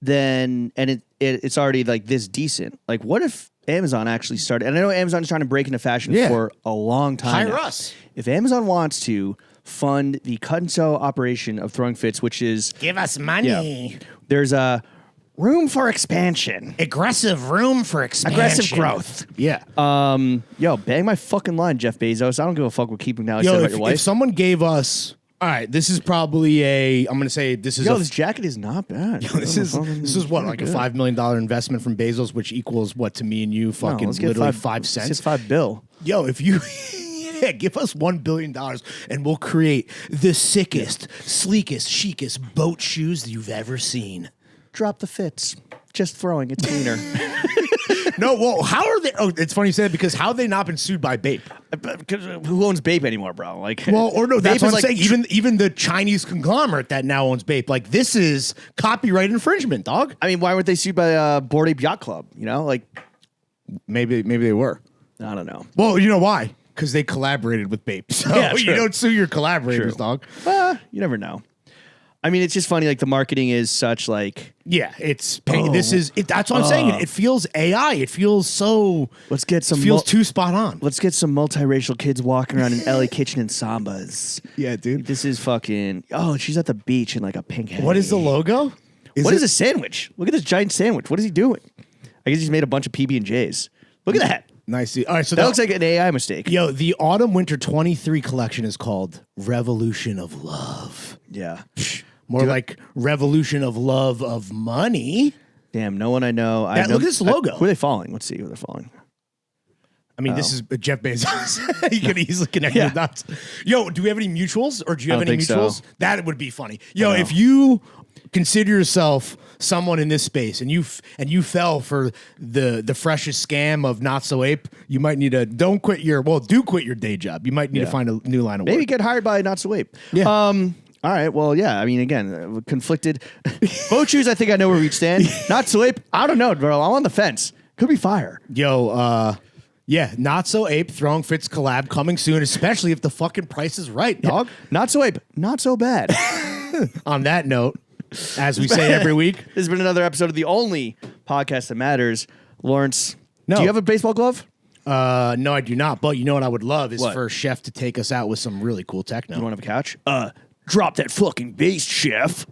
then it's already like this decent. Like, what if Amazon actually started? And I know Amazon's trying to break into fashion for a long time. Hire now. us. If Amazon wants to fund the cut and sew operation of Throwing Fits, which is give us money. There's a room for expansion, aggressive room for expansion, aggressive growth. Yeah. Bang my fucking line, Jeff Bezos. I don't give a fuck what keeping down. Yo, about your wife. If someone gave us. All right, this is probably I'm going to say this is. This jacket is not bad. This is what, like a $5 million investment from Bezos, which equals what to me and you? Fucking literally 5 cents. It's $5 billion. Yo, if you give us $1 billion and we'll create the sickest, sleekest, chicest boat shoes that you've ever seen. Drop the fits. Just throwing. It's cleaner. No, well, how are they? Oh, it's funny you said it because how have they not been sued by Bape? Because who owns Bape anymore, bro? Like, that's what I'm saying. Even the Chinese conglomerate that now owns Bape, like this is copyright infringement, dog. I mean, why weren't they sued by Bored Ape Yacht Club? Like, maybe they were. I don't know. Well, you know why? Because they collaborated with Bape. So you don't sue your collaborators, dog. You never know. I mean, it's just funny. Like the marketing is such like, it's this is it. That's what I'm saying. It feels AI. It feels so. Let's get some. Feels too spot on. Let's get some multiracial kids walking around in LA Kitchen and Sambas. Yeah, dude. This is fucking. Oh, she's at the beach in like a pink hat. What is the logo? What is a sandwich? Look at this giant sandwich. What is he doing? I guess he's made a bunch of PB&Js. Look at that. Nice. All right, so that looks like an AI mistake. Yo, the Autumn Winter 23 collection is called Revolution of Love. Yeah. More like revolution of love of money. Damn, no one I know. Look at this logo. Who are they following? Let's see who they're following. I mean, this is Jeff Bezos. You could easily connect the dots. Yo, do we have any mutuals, or do you have any mutuals? So. That would be funny. Yo, if you consider yourself someone in this space and you fell for the freshest scam of Not So Ape, you might need to do quit your day job. You might need to find a new line of work. Maybe get hired by Not So Ape. Yeah. All right. Well, yeah. I mean, again, conflicted. Boat shoes, I think I know where we stand. Not So Ape, I don't know, bro. I'm on the fence. Could be fire. Yo, Not So Ape Throwing Fits collab coming soon, especially if the fucking price is right, dog. Yeah. Not So Ape, not so bad. On that note, as we say every week, this has been another episode of the only podcast that matters. Lawrence, do you have a baseball glove? No, I do not. But you know what I would love is for Chef to take us out with some really cool techno. You want to have a couch? Drop that fucking bass, Chef.